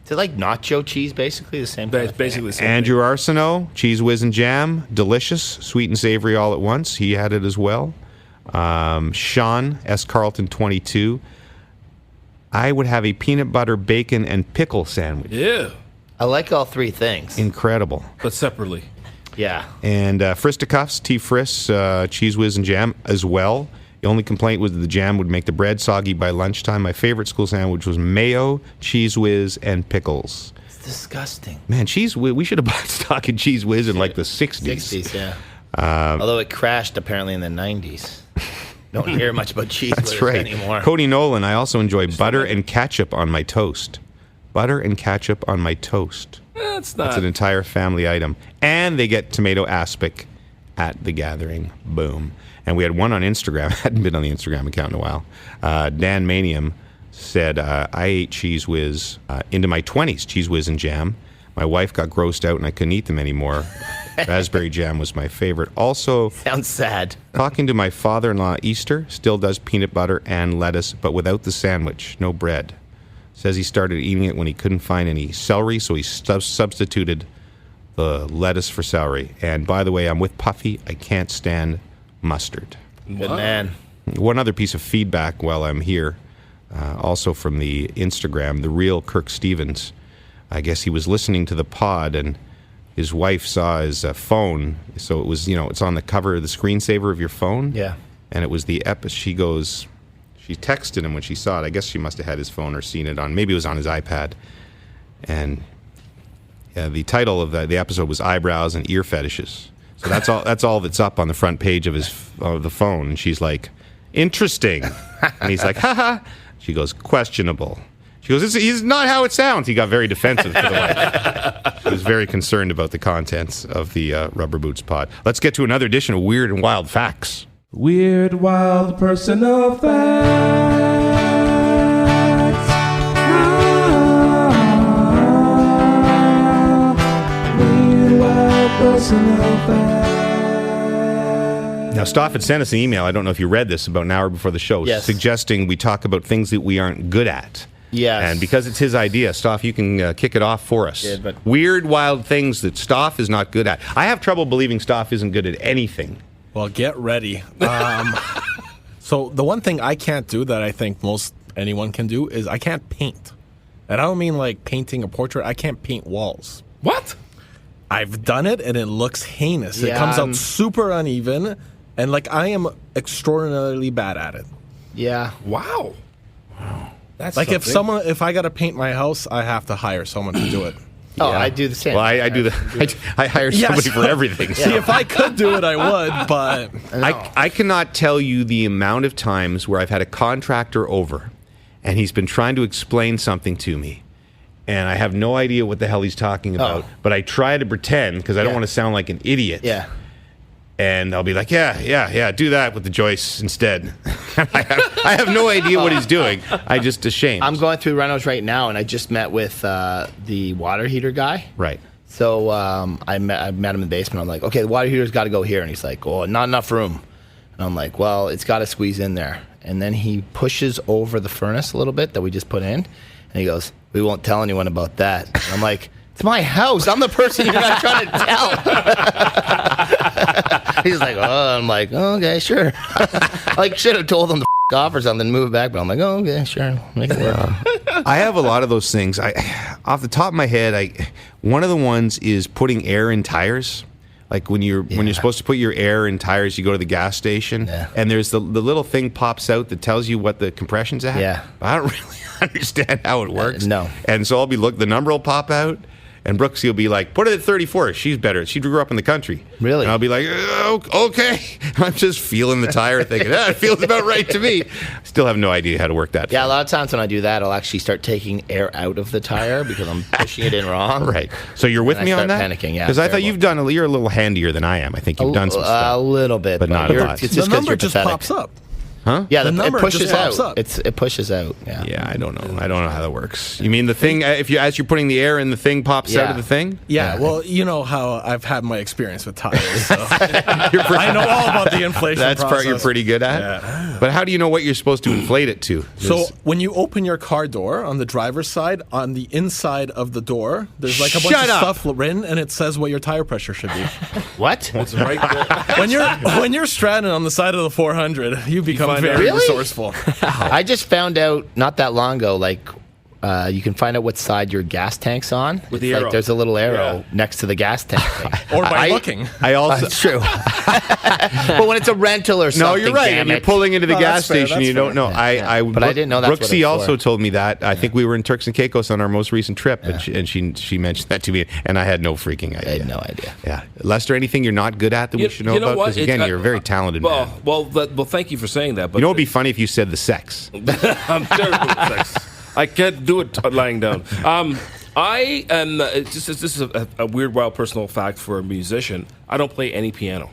Is it like nacho cheese, basically the same? It's basically the same. Andrew Arsenault, cheese whiz and jam, delicious, sweet and savory all at once. He had it as well. Sean S. Carlton 22. I would have a peanut butter, bacon, and pickle sandwich. Yeah, I like all three things. Incredible. but separately. Yeah. And Fristicuffs, T. Friss, cheese whiz and jam as well. The only complaint was that the jam would make the bread soggy by lunchtime. My favorite school sandwich was mayo, cheese whiz, and pickles. It's disgusting. Man, cheese whiz, we should have bought stock in cheese whiz in like the 60s. 60s, yeah. Although it crashed apparently in the 90s. Don't hear much about cheese That's whiz right. anymore. Cody Nolan, I also enjoy butter and ketchup on my toast. Butter and ketchup on my toast. That's That's not. an entire family item. And they get tomato aspic at the gathering. Boom. And we had one on Instagram. I hadn't been on the Instagram account in a while. Dan Manium said, I ate cheese whiz into my 20s, cheese whiz and jam. My wife got grossed out and I couldn't eat them anymore. Raspberry jam was my favorite. Also, Sounds sad. talking to my father-in-law, Easter, still does peanut butter and lettuce, but without the sandwich, no bread. Says he started eating it when he couldn't find any celery, so he substituted the lettuce for celery. And by the way, I'm with Puffy. I can't stand mustard. Good man. One other piece of feedback while I'm here, also from the Instagram, the real Kirk Stevens. I guess he was listening to the pod and his wife saw his phone. So it was, it's on the cover of the screensaver of your phone. Yeah. And it was the she texted him when she saw it. I guess she must have had his phone or seen it maybe it was on his iPad. And the title of the episode was Eyebrows and Ear Fetishes. So that's all that's up on the front page of the phone. And she's like, interesting. And he's like, haha. She goes, questionable. She goes, it's not how it sounds. He got very defensive for the wife. He was very concerned about the contents of the Rubber Boots pod. Let's get to another edition of Weird and Wild Facts. Weird, wild, personal facts. Weird, wild, personal facts. Now, Stoff had sent us an email. I don't know if you read this about an hour before the show, Yes. suggesting we talk about things that we aren't good at. Yes. And because it's his idea, Stoff, you can kick it off for us. Yeah, but- Weird, wild things that Stoff is not good at. I have trouble believing Stoff isn't good at anything. Well, get ready. So the one thing I can't do that I think most anyone can do is I can't paint. And I don't mean like painting a portrait. I can't paint walls. What? I've done it and it looks heinous. It Yeah, comes out super uneven. And like I am extraordinarily bad at it. Yeah. Wow. That's Like something. if I got to paint my house, I have to hire someone to do it. Oh, I do the same. Well, I do I hire somebody for everything. See, if I could do it, I would, but I cannot tell you the amount of times where I've had a contractor over and he's been trying to explain something to me and I have no idea what the hell he's talking about, but I try to pretend because I don't want to sound like an idiot. Yeah. And I'll be like, yeah, do that with the joists instead. I have no idea what he's doing. I just ashamed. I'm going through renos right now, and I just met with the water heater guy. Right. So I met him in the basement. I'm like, okay, the water heater's got to go here. And he's like, oh, not enough room. And I'm like, well, it's got to squeeze in there. And then he pushes over the furnace a little bit that we just put in. And he goes, we won't tell anyone about that. And I'm like, it's my house. I'm the person you're not trying to tell. He's like, oh, I'm like, oh, okay, sure. Like, should have told him to off or something, move back. But I'm like, oh, okay, sure, make it work. I have a lot of those things. Off the top of my head, one of the ones is putting air in tires. Like when you're supposed to put your air in tires, you go to the gas station, and there's the little thing pops out that tells you what the compression's at. Yeah. But I don't really understand how it works. No. And so the number will pop out, and Brooks will be like, put it at 34. She's better. She grew up in the country. Really? And I'll be like, okay. I'm just feeling the tire thinking, it feels about right to me. Still have no idea how to work that. Yeah, a lot of times when I do that, I'll actually start taking air out of the tire because I'm pushing it in wrong. Right. So you're with And me I on that? start panicking, yeah, Because I thought terrible. you're a little handier than I am. I think you've done some A stuff. little bit. But not a you're- lot. It's the just 'cause number you're just pathetic. pops up. Huh? Yeah, The it number pushes just pops out. up. It pushes out. Yeah. Yeah, I don't know how that works. You mean the thing? If you as you're putting the air in, the thing pops out Yeah. of the thing. Yeah, well, you know how I've had my experience with tires. So. I know all about the inflation That's process. part you're pretty good at. Yeah. But how do you know what you're supposed to inflate it to? So when you open your car door on the driver's side, on the inside of the door, there's like a bunch Shut of up. stuff written, and it says what your tire pressure should be. What? It's right there. when you're stranded on the side of the 400, you become find out. very Really? resourceful. I just found out not that long ago, like, you can find out what side your gas tank's on. With the It's arrow. Like there's a little arrow Yeah. next to the gas tank thing. Or by I- looking. I also That's true. But when it's a rental or no, something, you're right. damn And you're it. pulling into the No, gas that's fair, station. that's You don't know. fair. But I didn't know that's what Brooksy it's for. also told me that. I think we were in Turks and Caicos on our most recent trip, and she mentioned that to me, and I had no freaking idea. I had no idea. Yeah, Lester, anything you're not good at that we should know about? what? Because again, It's- you're a very talented man. Well, thank you for saying that. But You know, it'd be funny if you said the sex. I'm terrible with sex. I can't do it lying down. I am. This is a weird, wild personal fact for a musician. I don't play any piano.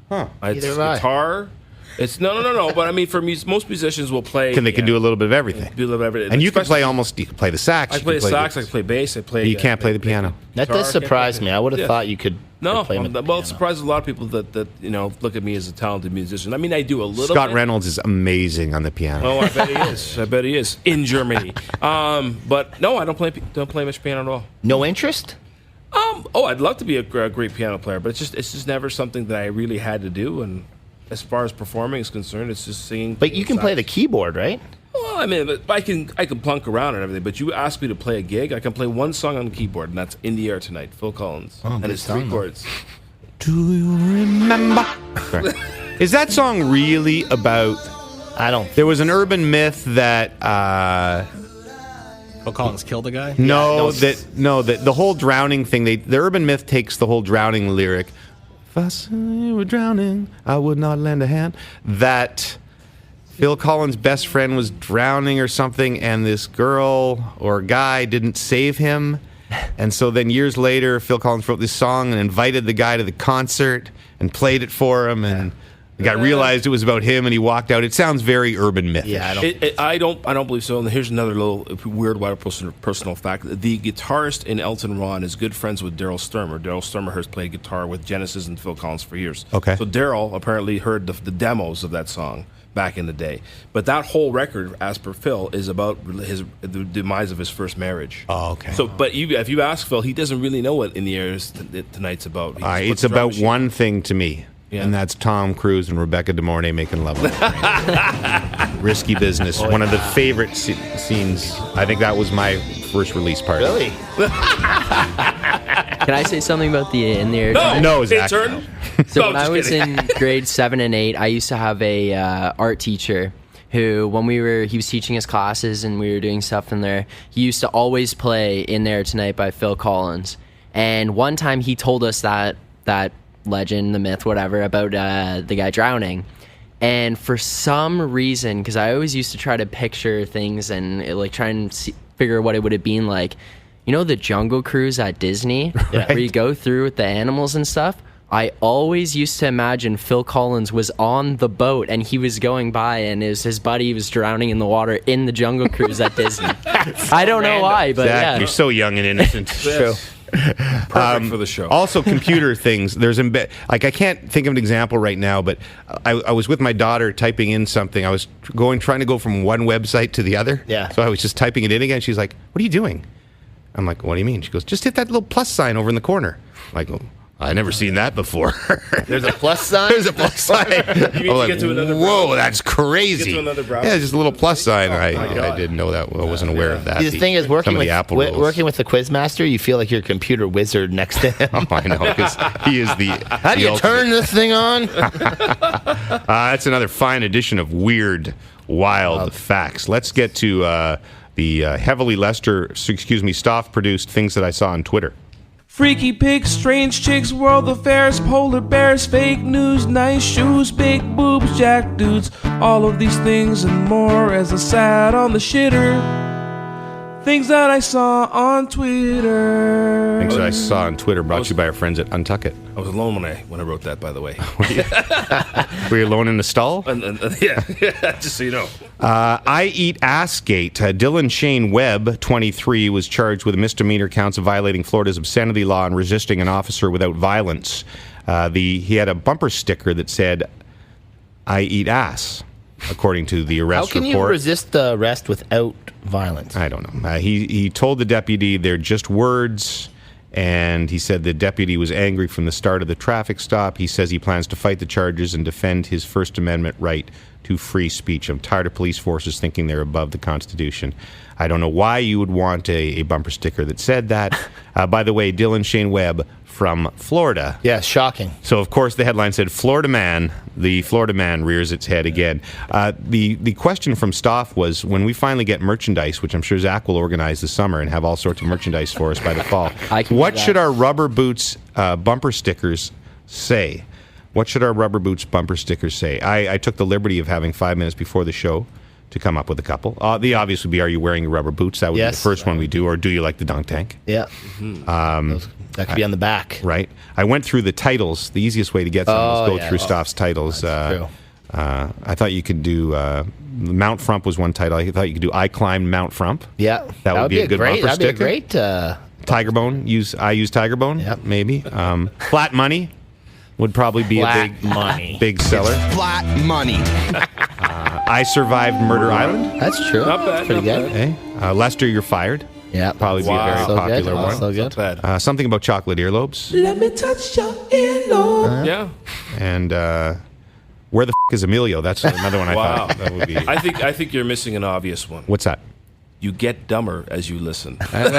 Huh? It's Neither do I. guitar. It's no. But I mean, for most musicians will play. They can do a little bit of everything. Do a little bit of everything. And you can Especially- play almost. You can play the sax. I you play can sax. I the- can play bass. I play. You can't play the piano. That guitar, does I can't surprise play me. I would have Yeah. thought you could No, play the well, it piano. surprises a lot of people that look at me as a talented musician. I mean, I do a little. Scott bit. Reynolds is amazing on the piano. Oh, I bet he is. I bet he is in Germany. But no, I don't play much piano at all. No interest? I'd love to be a great piano player, but it's just never something that I really had to do. And as far as performing is concerned, it's just singing. But you can play the keyboard, right? Well, I mean, but I can plunk around and everything. But you ask me to play a gig, I can play one song on the keyboard, and that's "In the Air Tonight," Phil Collins, and good it's song, 3 though. chords. Do you remember? Sorry. Is that song really about? I don't. There was an urban myth that Phil Collins killed a guy? that the whole drowning thing. The urban myth takes the whole drowning lyric. If I saw you were drowning, I would not lend a hand. That Phil Collins' best friend was drowning or something, and this girl or guy didn't save him. And so then years later, Phil Collins wrote this song and invited the guy to the concert and played it for him, and the guy realized it was about him, and he walked out. It sounds very urban mythic. Yeah, I don't believe so. And here's another little weird, wild personal fact: the guitarist in Elton Ron is good friends with Daryl Sturmer. Daryl Sturmer has played guitar with Genesis and Phil Collins for years. Okay. So Daryl apparently heard the demos of that song back in the day. But that whole record, as per Phil, is about the demise of his first marriage. Oh, okay. So, but if you ask Phil, he doesn't really know what "In the Air Tonight's about. He just puts It's drum about machine- one thing to me, Yeah. and that's Tom Cruise and Rebecca De Mornay making love. On the train. Risky business. One of the favorite scenes. I think that was my first release party. Really? Can I say something about the In the Air Tonight? No, Zach. Intern. So No, when I just was kidding. in grade 7 and 8, I used to have a art teacher who, when he was teaching us classes and we were doing stuff in there, he used to always play In There Tonight by Phil Collins. And one time he told us that legend, the myth, whatever, about the guy drowning. And for some reason, because I always used to try to picture things and try and figure what it would have been like. You know the Jungle Cruise at Disney, where you go through with the animals and stuff? I always used to imagine Phil Collins was on the boat and he was going by and his buddy was drowning in the water in the Jungle Cruise at Disney. I don't know why, but Zach, yeah. you're so young and innocent. True. Perfect for the show. Also, computer things. There's I can't think of an example right now, but I was with my daughter typing in something. I was trying to go from one website to the other. Yeah. So I was just typing it in again. She's like, "What are you doing?" I'm like, "What do you mean?" She goes, "Just hit that little plus sign over in the corner." I'm like, "Oh, I never seen that before." There's a plus sign? There's a plus sign. mean I'm to get to another Whoa, that's crazy. Get to another browser? Yeah, just a little plus sign. my I God. didn't know that. I wasn't aware of that. The thing is, working Some of with the Apple rules. working with the Quizmaster, you feel like you're a computer wizard next to him. Oh, I know, because he is the. How do you turn this thing on? That's another fine edition of weird, wild facts. Let's get to the heavily Stoff-produced things that I saw on Twitter. Freaky pics, strange chicks, world affairs, polar bears, fake news, nice shoes, big boobs, jack dudes. All of these things and more as I sat on the shitter. Things that I saw on Twitter. Things that I saw on Twitter brought to you by our friends at Untuck It. I was alone when I wrote that, by the way. Were you alone in the stall? Yeah, just so you know. I Eat Assgate. Dylan Shane Webb, 23, was charged with misdemeanor counts of violating Florida's obscenity law and resisting an officer without violence. He had a bumper sticker that said, "I eat ass," according to the arrest report. How can you resist the arrest without violence? I don't know. He told the deputy they're just words, and he said the deputy was angry from the start of the traffic stop. He says he plans to fight the charges and defend his First Amendment right to free speech. I'm tired of police forces thinking they're above the Constitution. I don't know why you would want a bumper sticker that said that. By the way, Dylan Shane Webb from Florida. Yeah, shocking. So, of course, the headline said, Florida man, the Florida man rears its head again. The question from Stoff was, when we finally get merchandise, which I'm sure Zach will organize this summer and have all sorts of merchandise for us by the fall, what should our rubber boots bumper stickers say? What should our rubber boots bumper stickers say? I took the liberty of having 5 minutes before the show to come up with a couple. The obvious would be, are you wearing your rubber boots? That would be the first one we do. Or do you like the dunk tank? Yeah. That could be on the back. Right. I went through the titles. The easiest way to get some is go through Stoff's titles. True. I thought you could do Mount Frump was one title. I thought you could do I Climbed Mount Frump. Yeah. That would be a good bumper that'd sticker. Be a great... Tiger Bone. I use Tiger Bone. Yep. Maybe. Flat Money would probably be a big seller. Flat money. I Survived Murder Island. That's true. Not bad. Pretty good. Okay. Lester, You're Fired. Yeah. Probably be a very popular one. So good. Not bad. Something About Chocolate Earlobes. Let me touch your earlobe. Yeah. And Where the F is Emilio? That's another one I Wow. thought that would be. I think you're missing an obvious one. What's that? You get dumber as you listen. That's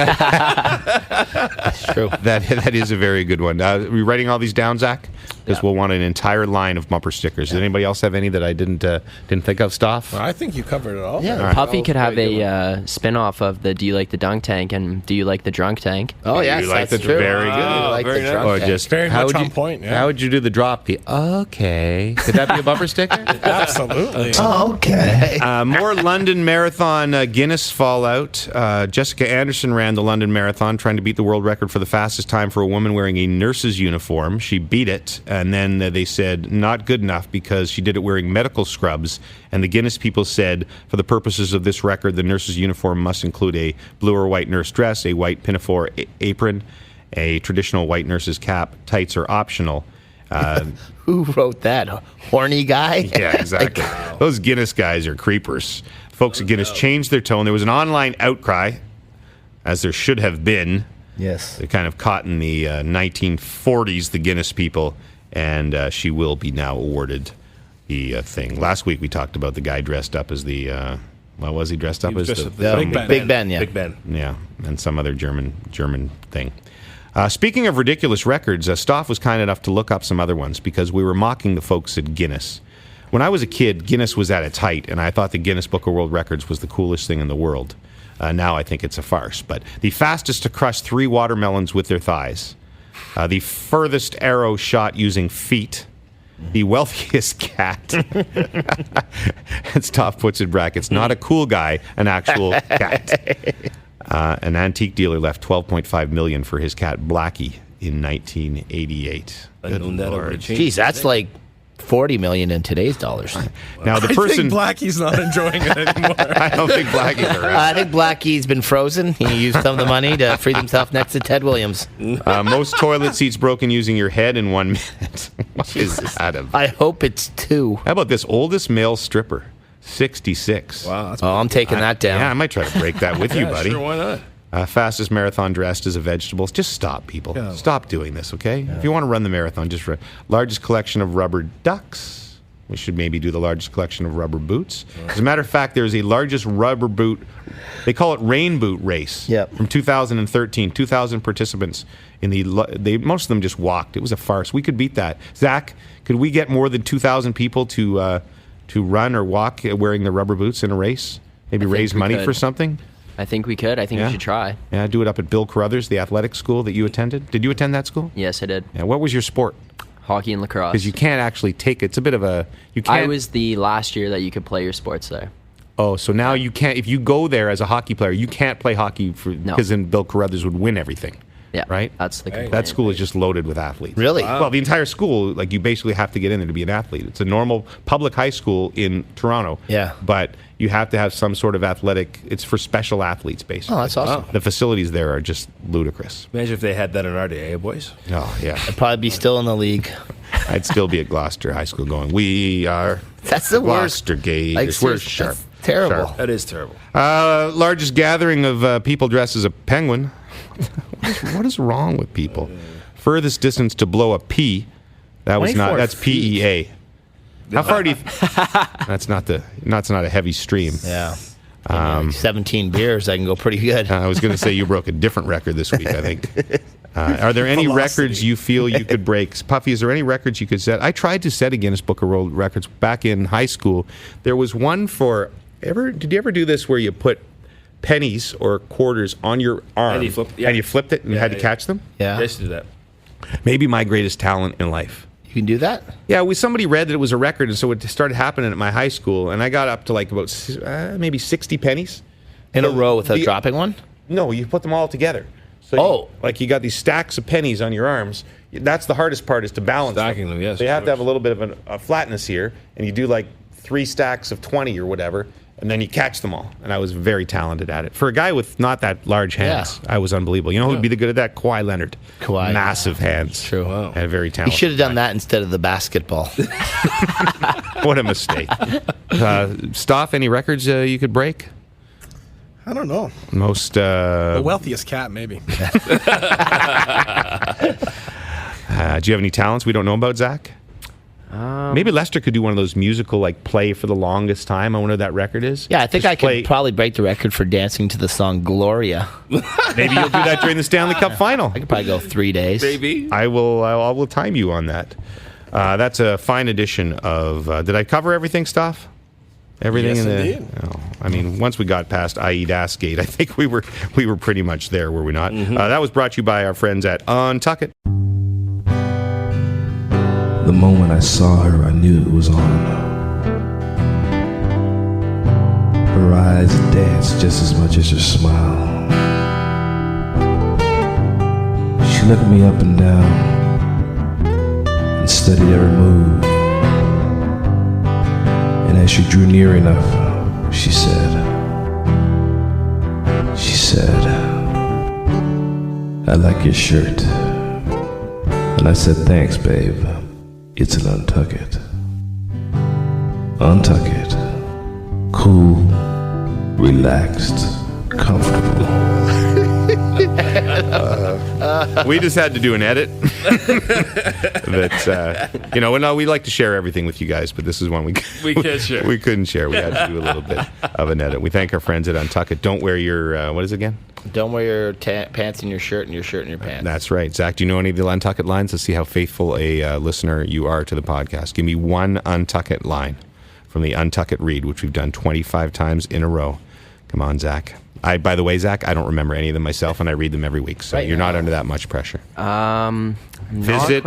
true. That is a very good one. Are we writing all these down, Zach? Because we'll want an entire line of bumper stickers. Does anybody else have any that I didn't think of, Stoff? I think you covered it all. Yeah. Puffy could have a spin-off of the Do You Like the Dunk Tank and Do You Like the Drunk Tank? Oh, yes, You like that's the true. very good. You like Very the nice. drunk Or tank. just Very how much would on you- point, yeah. How would you do the drop? The okay. Could that be a bumper sticker? Absolutely. Okay. More London Marathon Guinness fallout. Jessica Anderson ran the London Marathon, trying to beat the world record for the fastest time for a woman wearing a nurse's uniform. She beat it, and then they said not good enough because she did it wearing medical scrubs. And the Guinness people said, for the purposes of this record, the nurse's uniform must include a blue or white nurse dress, a white pinafore apron, a traditional white nurse's cap. Tights are optional. Who wrote that? A horny guy? Yeah, exactly. Those Guinness guys are creepers. Folks at Guinness changed their tone. There was an online outcry, as there should have been. Yes. They're kind of caught in the 1940s, the Guinness people, and she will be now awarded the thing. Last week we talked about the guy dressed up as the, what was he dressed up as? Big Ben, yeah. Big Ben. Yeah, and some other German thing. Speaking of ridiculous records, Stoff was kind enough to look up some other ones because we were mocking the folks at Guinness. When I was a kid, Guinness was at its height, and I thought the Guinness Book of World Records was the coolest thing in the world. Now I think it's a farce. But the fastest to crush 3 watermelons with their thighs, the furthest arrow shot using feet, the wealthiest cat, and Stoff puts in brackets, not a cool guy, an actual cat. An antique dealer left $12.5 million for his cat Blackie in 1988. Good Lord. Jeez, that's like $40 million in today's dollars. Now the I person, think Blackie's not enjoying it anymore. I don't think Blackie's around. I think Blackie's been frozen. He used some of the money to free himself next to Ted Williams. Most toilet seats broken using your head in 1 minute. What is that about? I hope it's 2. How about this oldest male stripper? 66. Wow. That's I'm taking that down. Yeah, I might try to break that with you, buddy. Sure, why not? Fastest marathon dressed as a vegetable. Just stop, people. Yeah. Stop doing this, okay? If you want to run the marathon, just run. Largest collection of rubber ducks. We should maybe do the largest collection of rubber boots. As a matter of fact, there's a largest rubber boot, they call it rain boot race, Yep. from 2013. 2,000 participants. Most of them just walked. It was a farce. We could beat that. Zach, could we get more than 2,000 people to run or walk wearing the rubber boots in a race? Maybe raise money for something? I think we could. I think we should try. Yeah, do it up at Bill Carruthers, the athletic school that you attended. Did you attend that school? Yes, I did. Yeah. What was your sport? Hockey and lacrosse. Because you can't actually take it's a bit of a you can't. I was the last year that you could play your sports there. Oh, so now you can't. If you go there as a hockey player, you can't play hockey because then Bill Carruthers would win everything. Yeah, right. That's the complaint. That school is just loaded with athletes. Really? Wow. Well, the entire school, like you basically have to get in there to be an athlete. It's a normal public high school in Toronto. Yeah. But you have to have some sort of athletic. It's for special athletes, basically. Oh, that's awesome. The facilities there are just ludicrous. Imagine if they had that in our day, eh, boys? Oh yeah. I'd probably be still in the league. I'd still be at Gloucester High School going, we are That's the worst. Gloucester Gators. Like, We're seriously, sharp. that's terrible. Sharp. That is terrible. Largest gathering of people dressed as a penguin. What is wrong with people? Furthest distance to blow a pea. That was 24 that's PEA. How far do you? That's not a heavy stream. Yeah. 17 beers, I can go pretty good. I was going to say you broke a different record this week, I think. Are there any records you feel you could break? Puffy, is there any records you could set? I tried to set a Guinness Book of World Records back in high school. There was one for, did you ever do this where you put pennies or quarters on your arm And you flipped it and you had to catch them? Yeah. I used to do that. Maybe my greatest talent in life. You can do that? Yeah, somebody read that it was a record, and so it started happening at my high school, and I got up to like about maybe 60 pennies. In a row without dropping one? No, you put them all together. So you got these stacks of pennies on your arms. That's the hardest part, is to balance Stacking them, yes, So you of have to have a course. little bit of a flatness here, and you do like 3 stacks of 20 or whatever, and then you catch them all. And I was very talented at it. For a guy with not that large hands, I was unbelievable. You know who'd be the good at that? Kawhi Leonard. Kawhi. Massive hands. True. Wow. And very You talented. should have done that instead of the basketball. What a mistake. Stoff, any records you could break? I don't know. Most The wealthiest cat, maybe. do you have any talents we don't know about, Zach? Maybe Lester could do one of those musical, like, play for the longest time. I wonder what that record is. Yeah, I think Just I could probably break the record for dancing to the song Gloria. Maybe you'll do that during the Stanley Cup final. I could probably go 3 days. Maybe. I will time you on that. That's a fine edition of. Did I cover everything, Stoff? Everything Yes, in the. indeed. Oh, I mean, once we got past I.E. Gate, I think we were pretty much there, were we not? That was brought to you by our friends at Untuck It. The moment I saw her, I knew it was on. Her eyes danced just as much as her smile. She looked me up and down and studied every move. And as she drew near enough, she said, "I like your shirt." And I said, "Thanks, babe. It's an Untuck It." Untuck It. Cool, relaxed, comfortable. We just had to do an edit. That we like to share everything with you guys, but this is one we can't share. We couldn't share. We had to do a little bit of an edit. We thank our friends at Untuck It. Don't wear your what is it again? Don't wear your pants in your shirt and your shirt in your pants. That's right. Zach, do you know any of the Untuck It lines? Let's see how faithful a listener you are to the podcast. Give me one Untuck It line from the Untuck It read, which we've done 25 times in a row. Come on, Zach. By the way, Zach, I don't remember any of them myself, and I read them every week, so you're not under that much pressure. Visit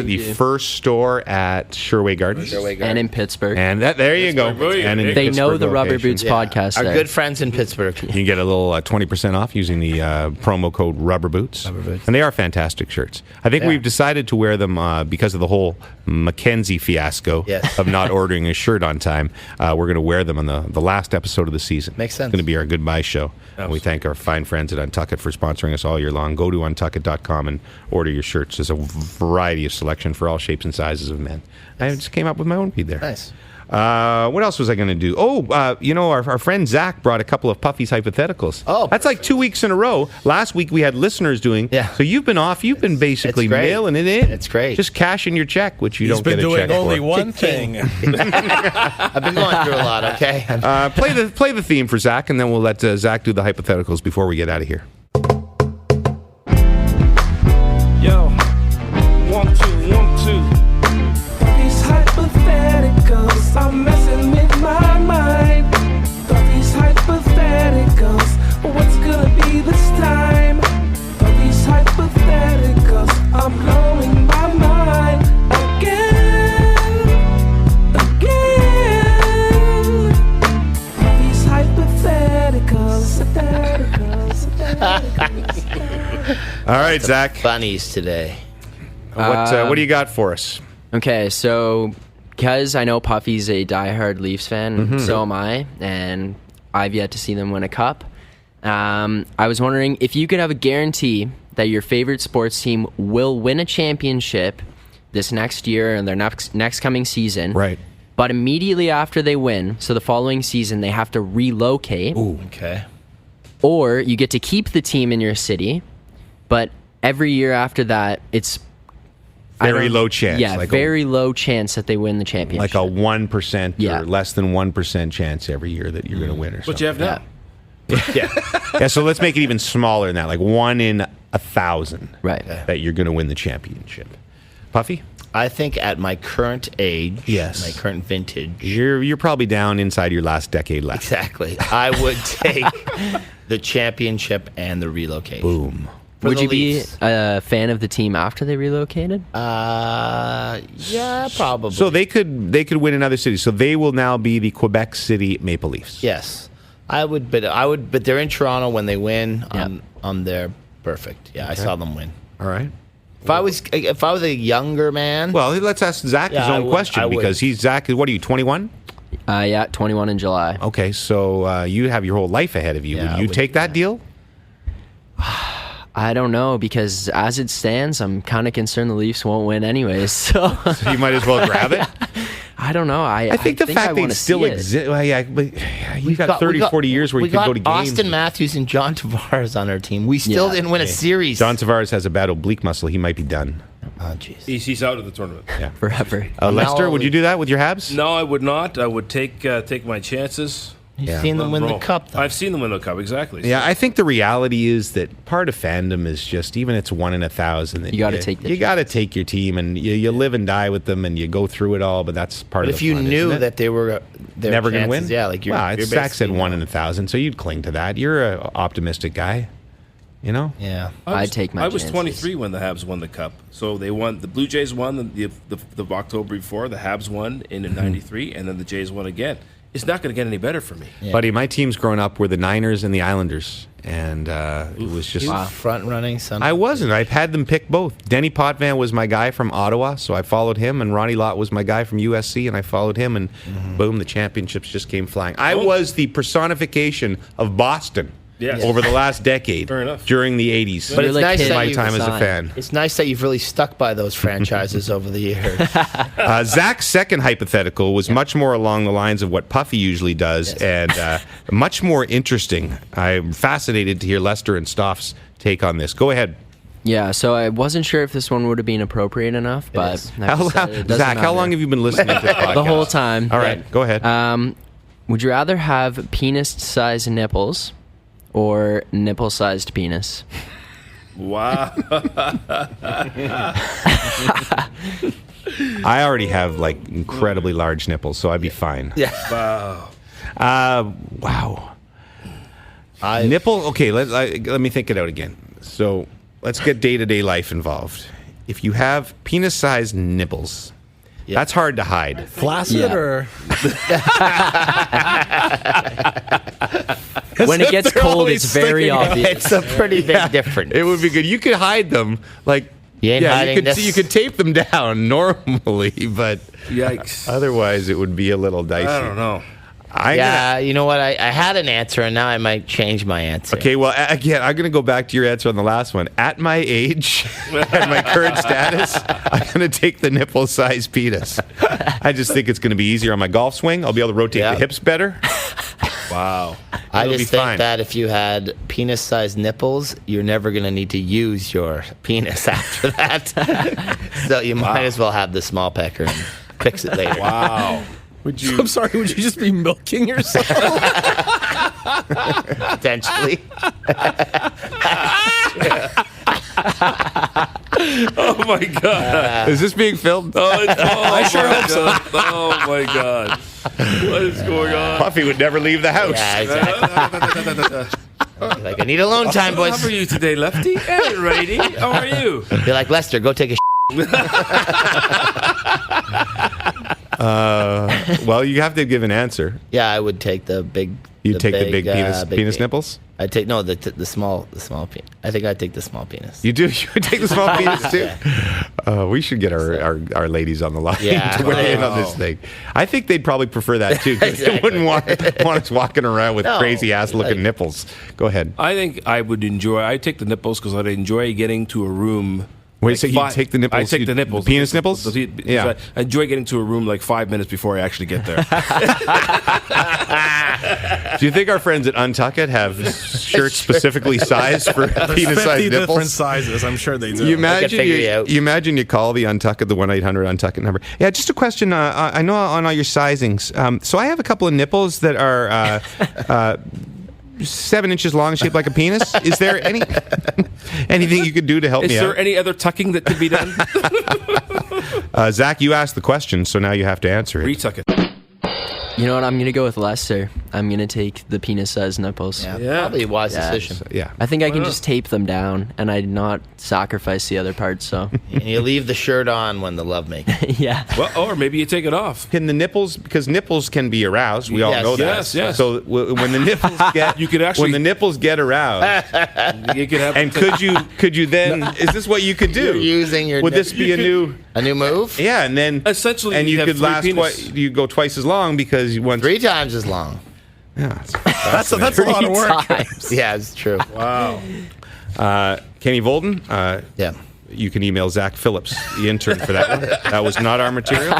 the first store at Sherway Gardens. And in Pittsburgh. And there you go. Pittsburgh, And in the They know Pittsburgh the Rubber location. Boots podcast Our there. good friends in Pittsburgh. You can get a little 20% off using the promo code Rubber Boots. And they are fantastic shirts. I think we've decided to wear them because of the whole Mackenzie fiasco of not ordering a shirt on time. We're going to wear them on the last episode of the season. Makes sense. It's going to be our goodbye show. And we thank our fine friends at Untuck It for sponsoring us all year long. Go to untuckit.com and order your shirts. There's a variety of selection for all shapes and sizes of men. I just came up with my own feed there. Nice. What else was I going to do? Our friend Zach brought a couple of Puffy's hypotheticals. Oh, that's like 2 weeks in a row. Last week we had listeners doing. Yeah. So you've been off. You've been basically It's great. mailing it in. It's great. Just cashing your check, which you He's don't been get a doing check only for. one thing. I've been going through a lot, okay? Play the theme for Zach, and then we'll let Zach do the hypotheticals before we get out of here. Yo, 1, 2, 1, 2. These hypotheticals are messing with my mind. These hypotheticals, what's gonna be this time? These hypotheticals are blowing my mind again. These All right, Zach. Bunnies today. What do you got for us? Okay, so because I know Puffy's a diehard Leafs fan, so am I, and I've yet to see them win a cup. I was wondering if you could have a guarantee that your favorite sports team will win a championship this next year and their next coming season. Right. But immediately after they win, so the following season, they have to relocate. Ooh. Okay. Or you get to keep the team in your city, but every year after that, it's Very low chance. Yeah, very low chance that they win the championship. Like a 1% Yeah. or less than 1% chance every year that you're going to win or something. What you have now? Yeah, so let's make it even smaller than that, like 1 in 1,000 Right. that you're going to win the championship. Puffy? I think at my current age, Yes. my current vintage, You're probably down inside your last decade left. exactly, I would take the championship and the relocation. Boom. For Would the you be Leafs. a fan of the team after they relocated? Yeah, probably. So they could win another city. So they will now be the Quebec City Maple Leafs. yes, I would, but they're in Toronto when they win. Yep. On their perfect. Yeah, I saw them win. All right. If I was a younger man, Well, let's ask Zach Yeah, his I own would- question I would. because Zach, what are you, 21? Yeah, 21 in July. Okay, so you have your whole life ahead of you. Yeah, I would you would- take that deal? I don't know because as it stands, I'm kind of concerned the Leafs won't win anyways. So So you might as well grab it. I don't know. I I think the fact they wanna still see it. exist. Well, yeah, but you've got 30, 40 years where you could go to games. Austin Matthews and John Tavares on our team. We still Yeah. didn't win a series. John Tavares has a bad oblique muscle. He might be done. Oh, jeez. He's out of the tournament. Yeah. forever. Lester, would you do that with your Habs? No, I would not. I would take my chances. You've Yeah. seen them win the Roll. cup, though. I've seen them win the cup, exactly. Yeah, I think the reality is that part of fandom is just even it's 1 in 1,000. That You gotta take the you got to take your team and you live and die with them and you go through it all. But that's part But of. if the you fun, knew isn't it? that they were their never going to win, chances, yeah, like you're. Well, you're Zach said basically- 1 in 1,000, so you'd cling to that. You're an optimistic guy, you know. Yeah. I'd take my I was chances. 23 when the Habs won the cup. So they won. The Blue Jays won the October before. The Habs won in '93, and then the Jays won again. It's not going to get any better for me. Yeah. Buddy, my teams growing up were the Niners and the Islanders, and it was just. Front running son. I wasn't. I've had them pick both. Denny Potvin was my guy from Ottawa, so I followed him, and Ronnie Lott was my guy from USC, and I followed him, and boom, the championships just came flying. I was the personification of Boston Yes. over the last decade. Fair enough. During the 80s. But You're it's like nice kids that my you- time as a sign. fan. It's nice that you've really stuck by those franchises over the years. Zach's second hypothetical was much more along the lines of what Puffy usually does, and much more interesting. I'm fascinated to hear Lester and Stoff's take on this. Go ahead. Yeah, so I wasn't sure if this one would have been appropriate enough, but is. I just said it doesn't Zach, how matter. long have you been listening to this podcast? The whole time. All right, go ahead. Would you rather have penis-sized nipples or nipple-sized penis? Wow. I already have like incredibly large nipples, so I'd be fine. Wow. Wow. Nipple. Okay, let me think it out again. So let's get day-to-day life involved. If you have penis-sized nipples, that's hard to hide. Flaccid Yeah. or When it gets They're cold, always it's very sticking out. obvious. It's a pretty big difference. It would be good. You could hide them, like You ain't hiding you could this. you could tape them down normally, but Yikes. otherwise it would be a little dicey. I don't know. Yeah, you know what? I had an answer, and now I might change my answer. Okay, well, again, I'm going to go back to your answer on the last one. At my age, at my current status, I'm going to take the nipple-sized penis. I just think it's going to be easier on my golf swing. I'll be able to rotate Yeah. the hips better. Wow. I It'll just be think fine. that if you had penis-sized nipples, you're never going to need to use your penis after that. So you might as well have the small pecker and fix it later. Wow. I'm sorry, would you just be milking yourself? Potentially. Oh my God. Is this being filmed? I sure hope so. Oh my God. What is going on? Puffy would never leave the house. Yeah, exactly. Like, I need alone time, How boys. are you today, Lefty? Hey, righty. How are you? You're like, Lester, go take a Well, you have to give an answer. Yeah, I would take the big. You take the big penis big- nipples? I take the small penis. I think I'd take the small penis. You do? You would take the small penis too? We should get our ladies on the line to weigh in on this thing. I think they'd probably prefer that too. Exactly. They wouldn't want us walking around with crazy ass looking nipples. Go ahead. I think I would enjoy. I take the nipples because I'd enjoy getting to a room. Wait, so you take the nipples? I take the nipples. The penis nipples? Yeah. I enjoy getting to a room like 5 minutes before I actually get there. Do you think our friends at Untuck It have shirts specifically sized for penis-sized nipples? Different sizes. I'm sure they do. You imagine you call the Untuck It, the 1-800-UNTUCK IT number. Yeah, just a question. I know on all your sizings. So I have a couple of nipples that are 7 inches long, shaped like a penis. Is there anything you could do to help me out? Is there any other tucking that could be done? Zach, you asked the question, so now you have to answer it. Retuck it. You know what? I'm going to go with Lester. I'm going to take the penis-sized nipples. Yeah, probably a wise decision. Yeah. I think I can just tape them down, and I'd not sacrifice the other parts, so. And you leave the shirt on when the lovemaking. Yeah. Well, or maybe you take it off. Can the nipples, because nipples can be aroused, we all know that. Yes. So when the nipples get, when the nipples get aroused, you could have. And could you then? Is this what you could do? You're using your. Would this be a new move? Yeah, and then essentially, and you could last you go twice as long because you went 3 times as long. Yeah, that's a lot of work. Yeah, it's true. Wow. Kenny Volden. Yeah. You can email Zach Phillips, the intern, for that one. That was not our material.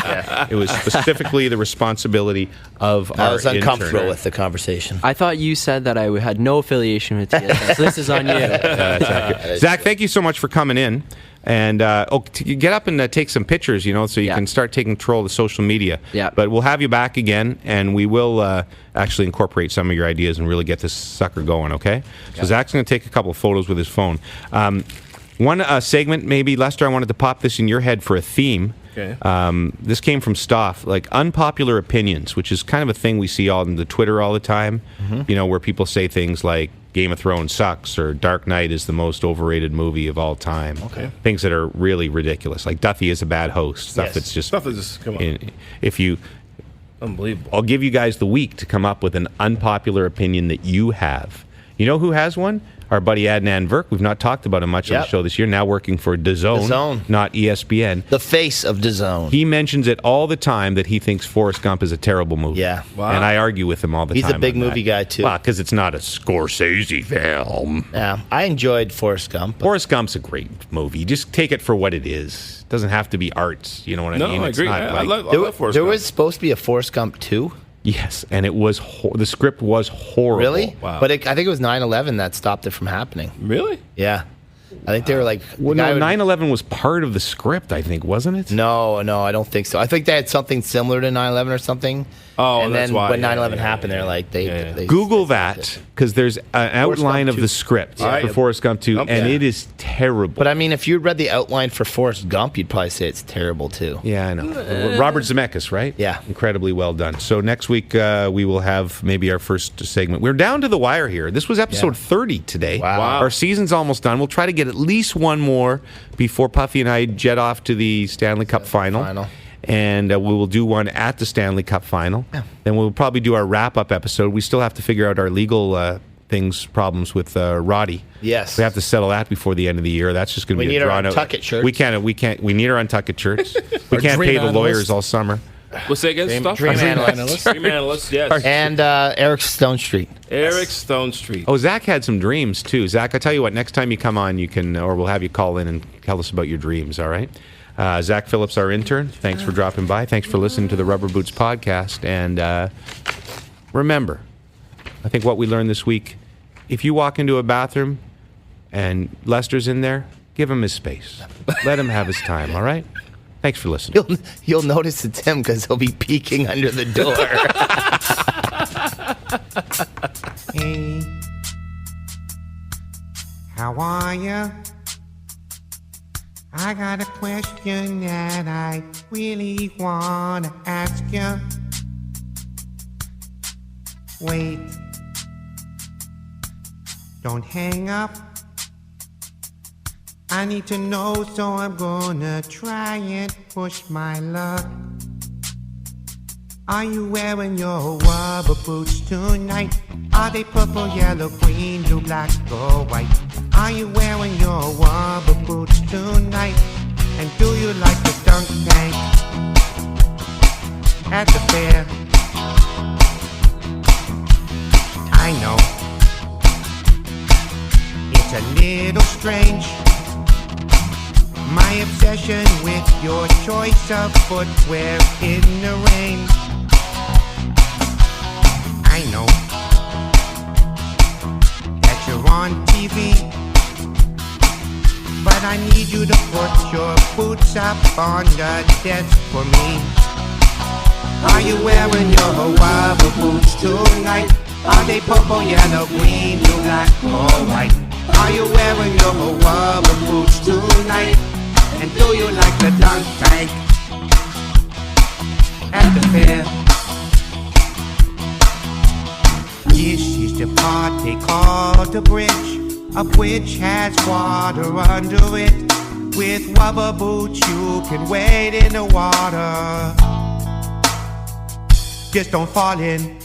It was specifically the responsibility of our I was uncomfortable intern. with the conversation. I thought you said that I had no affiliation with TSS. So this is on you. Zach, thank you so much for coming in. And get up and take some pictures, so you can start taking control of the social media. Yeah. But we'll have you back again, and we will actually incorporate some of your ideas and really get this sucker going, okay? So Zach's going to take a couple of photos with his phone. One segment, maybe, Lester, I wanted to pop this in your head for a theme. Okay. This came from Stoff, like unpopular opinions, which is kind of a thing we see on the Twitter all the time, where people say things like Game of Thrones sucks or Dark Knight is the most overrated movie of all time. Okay. Things that are really ridiculous, like Duffy is a bad host. Stuff that's just... Stuff that's just, come on. Unbelievable. I'll give you guys the week to come up with an unpopular opinion that you have. You know who has one? Our buddy Adnan Virk. We've not talked about him much on the show this year. Now working for DAZN, not ESPN. The face of DAZN. He mentions it all the time that he thinks Forrest Gump is a terrible movie. Yeah. Wow. And I argue with him all the time. He's a big movie guy, too. Well, because it's not a Scorsese film. Yeah. I enjoyed Forrest Gump. Forrest Gump's a great movie. Just take it for what it is. It doesn't have to be arts. You know what I mean? No, I agree. I love Forrest Gump. There was supposed to be a Forrest Gump 2. Yes, and it was the script was horrible. Really? Wow. But I think it was 9/11 that stopped it from happening. Really? Yeah. I think they were like... Well, no, 9/11 was part of the script, I think, wasn't it? No, I don't think so. I think they had something similar to 9/11 or something. Oh, and that's then why. when 9/11 happened, they're like, they Google that, because there's an outline of the script for Forrest Gump 2, and it is terrible. But I mean, if you read the outline for Forrest Gump, you'd probably say it's terrible too. Yeah, I know. Robert Zemeckis, right? Yeah. Incredibly well done. So next week we will have maybe our first segment. We're down to the wire here. This was episode 30 today. Wow. Our season's almost done. We'll try to get at least one more before Puffy and I jet off to the Stanley Cup final. And we will do one at the Stanley Cup final. Yeah. Then we'll probably do our wrap-up episode. We still have to figure out our legal problems with Roddy. Yes. We have to settle that before the end of the year. That's just going to be a drawn out. We need our Untuck It shirts. We need our Untuck It shirts. We can't pay the lawyers all summer. What's that again? Dream Analyst. Dream Analyst, yes. And Eric Stone Street. Eric Stone Street. Oh, Zach had some dreams, too. Zach, I tell you what, next time you come on, you can, or we'll have you call in and tell us about your dreams, all right? Zach Phillips, our intern, thanks for dropping by. Thanks for listening to the Rubber Boots podcast. And remember, I think what we learned this week, if you walk into a bathroom and Lester's in there, give him his space. Let him have his time, all right? Thanks for listening. You'll notice it's him because he'll be peeking under the door. Hey, how are you? I got a question that I really want to ask you. Wait, don't hang up. I need to know, so I'm gonna try and push my luck. Are you wearing your rubber boots tonight? Are they purple, yellow, green, blue, black, or white? Are you wearing your rubber boots tonight? And do you like the dunk tank at the fair? I know it's a little strange, my obsession with your choice of footwear in the rain. I know that you're on TV, but I need you to put your boots up on the desk for me. Are you wearing your rubber boots tonight? Are they purple, yellow, green, blue, black, or white? Are you wearing your rubber boots tonight? And do you like the dunk tank at the fair? This is the part they call the bridge. A bridge has water under it. With rubber boots you can wade in the water. Just don't fall in.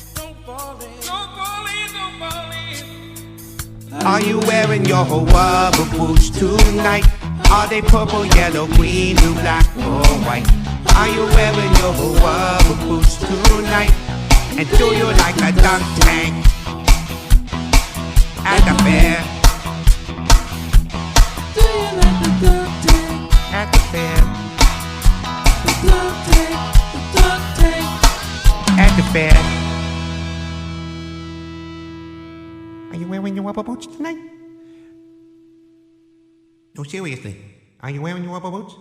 Are you wearing your rubber boots tonight? Are they purple, yellow, green, blue, black, or white? Are you wearing your rubber boots tonight? And do you like a dunk tank at the fair? Do you like the dunk tank at the fair? The dunk tank at the fair. Are you wearing your rubber boots tonight? No, seriously. Are you wearing your rubber boots?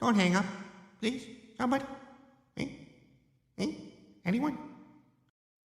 Don't hang up, please. Somebody. Hey? Anyone?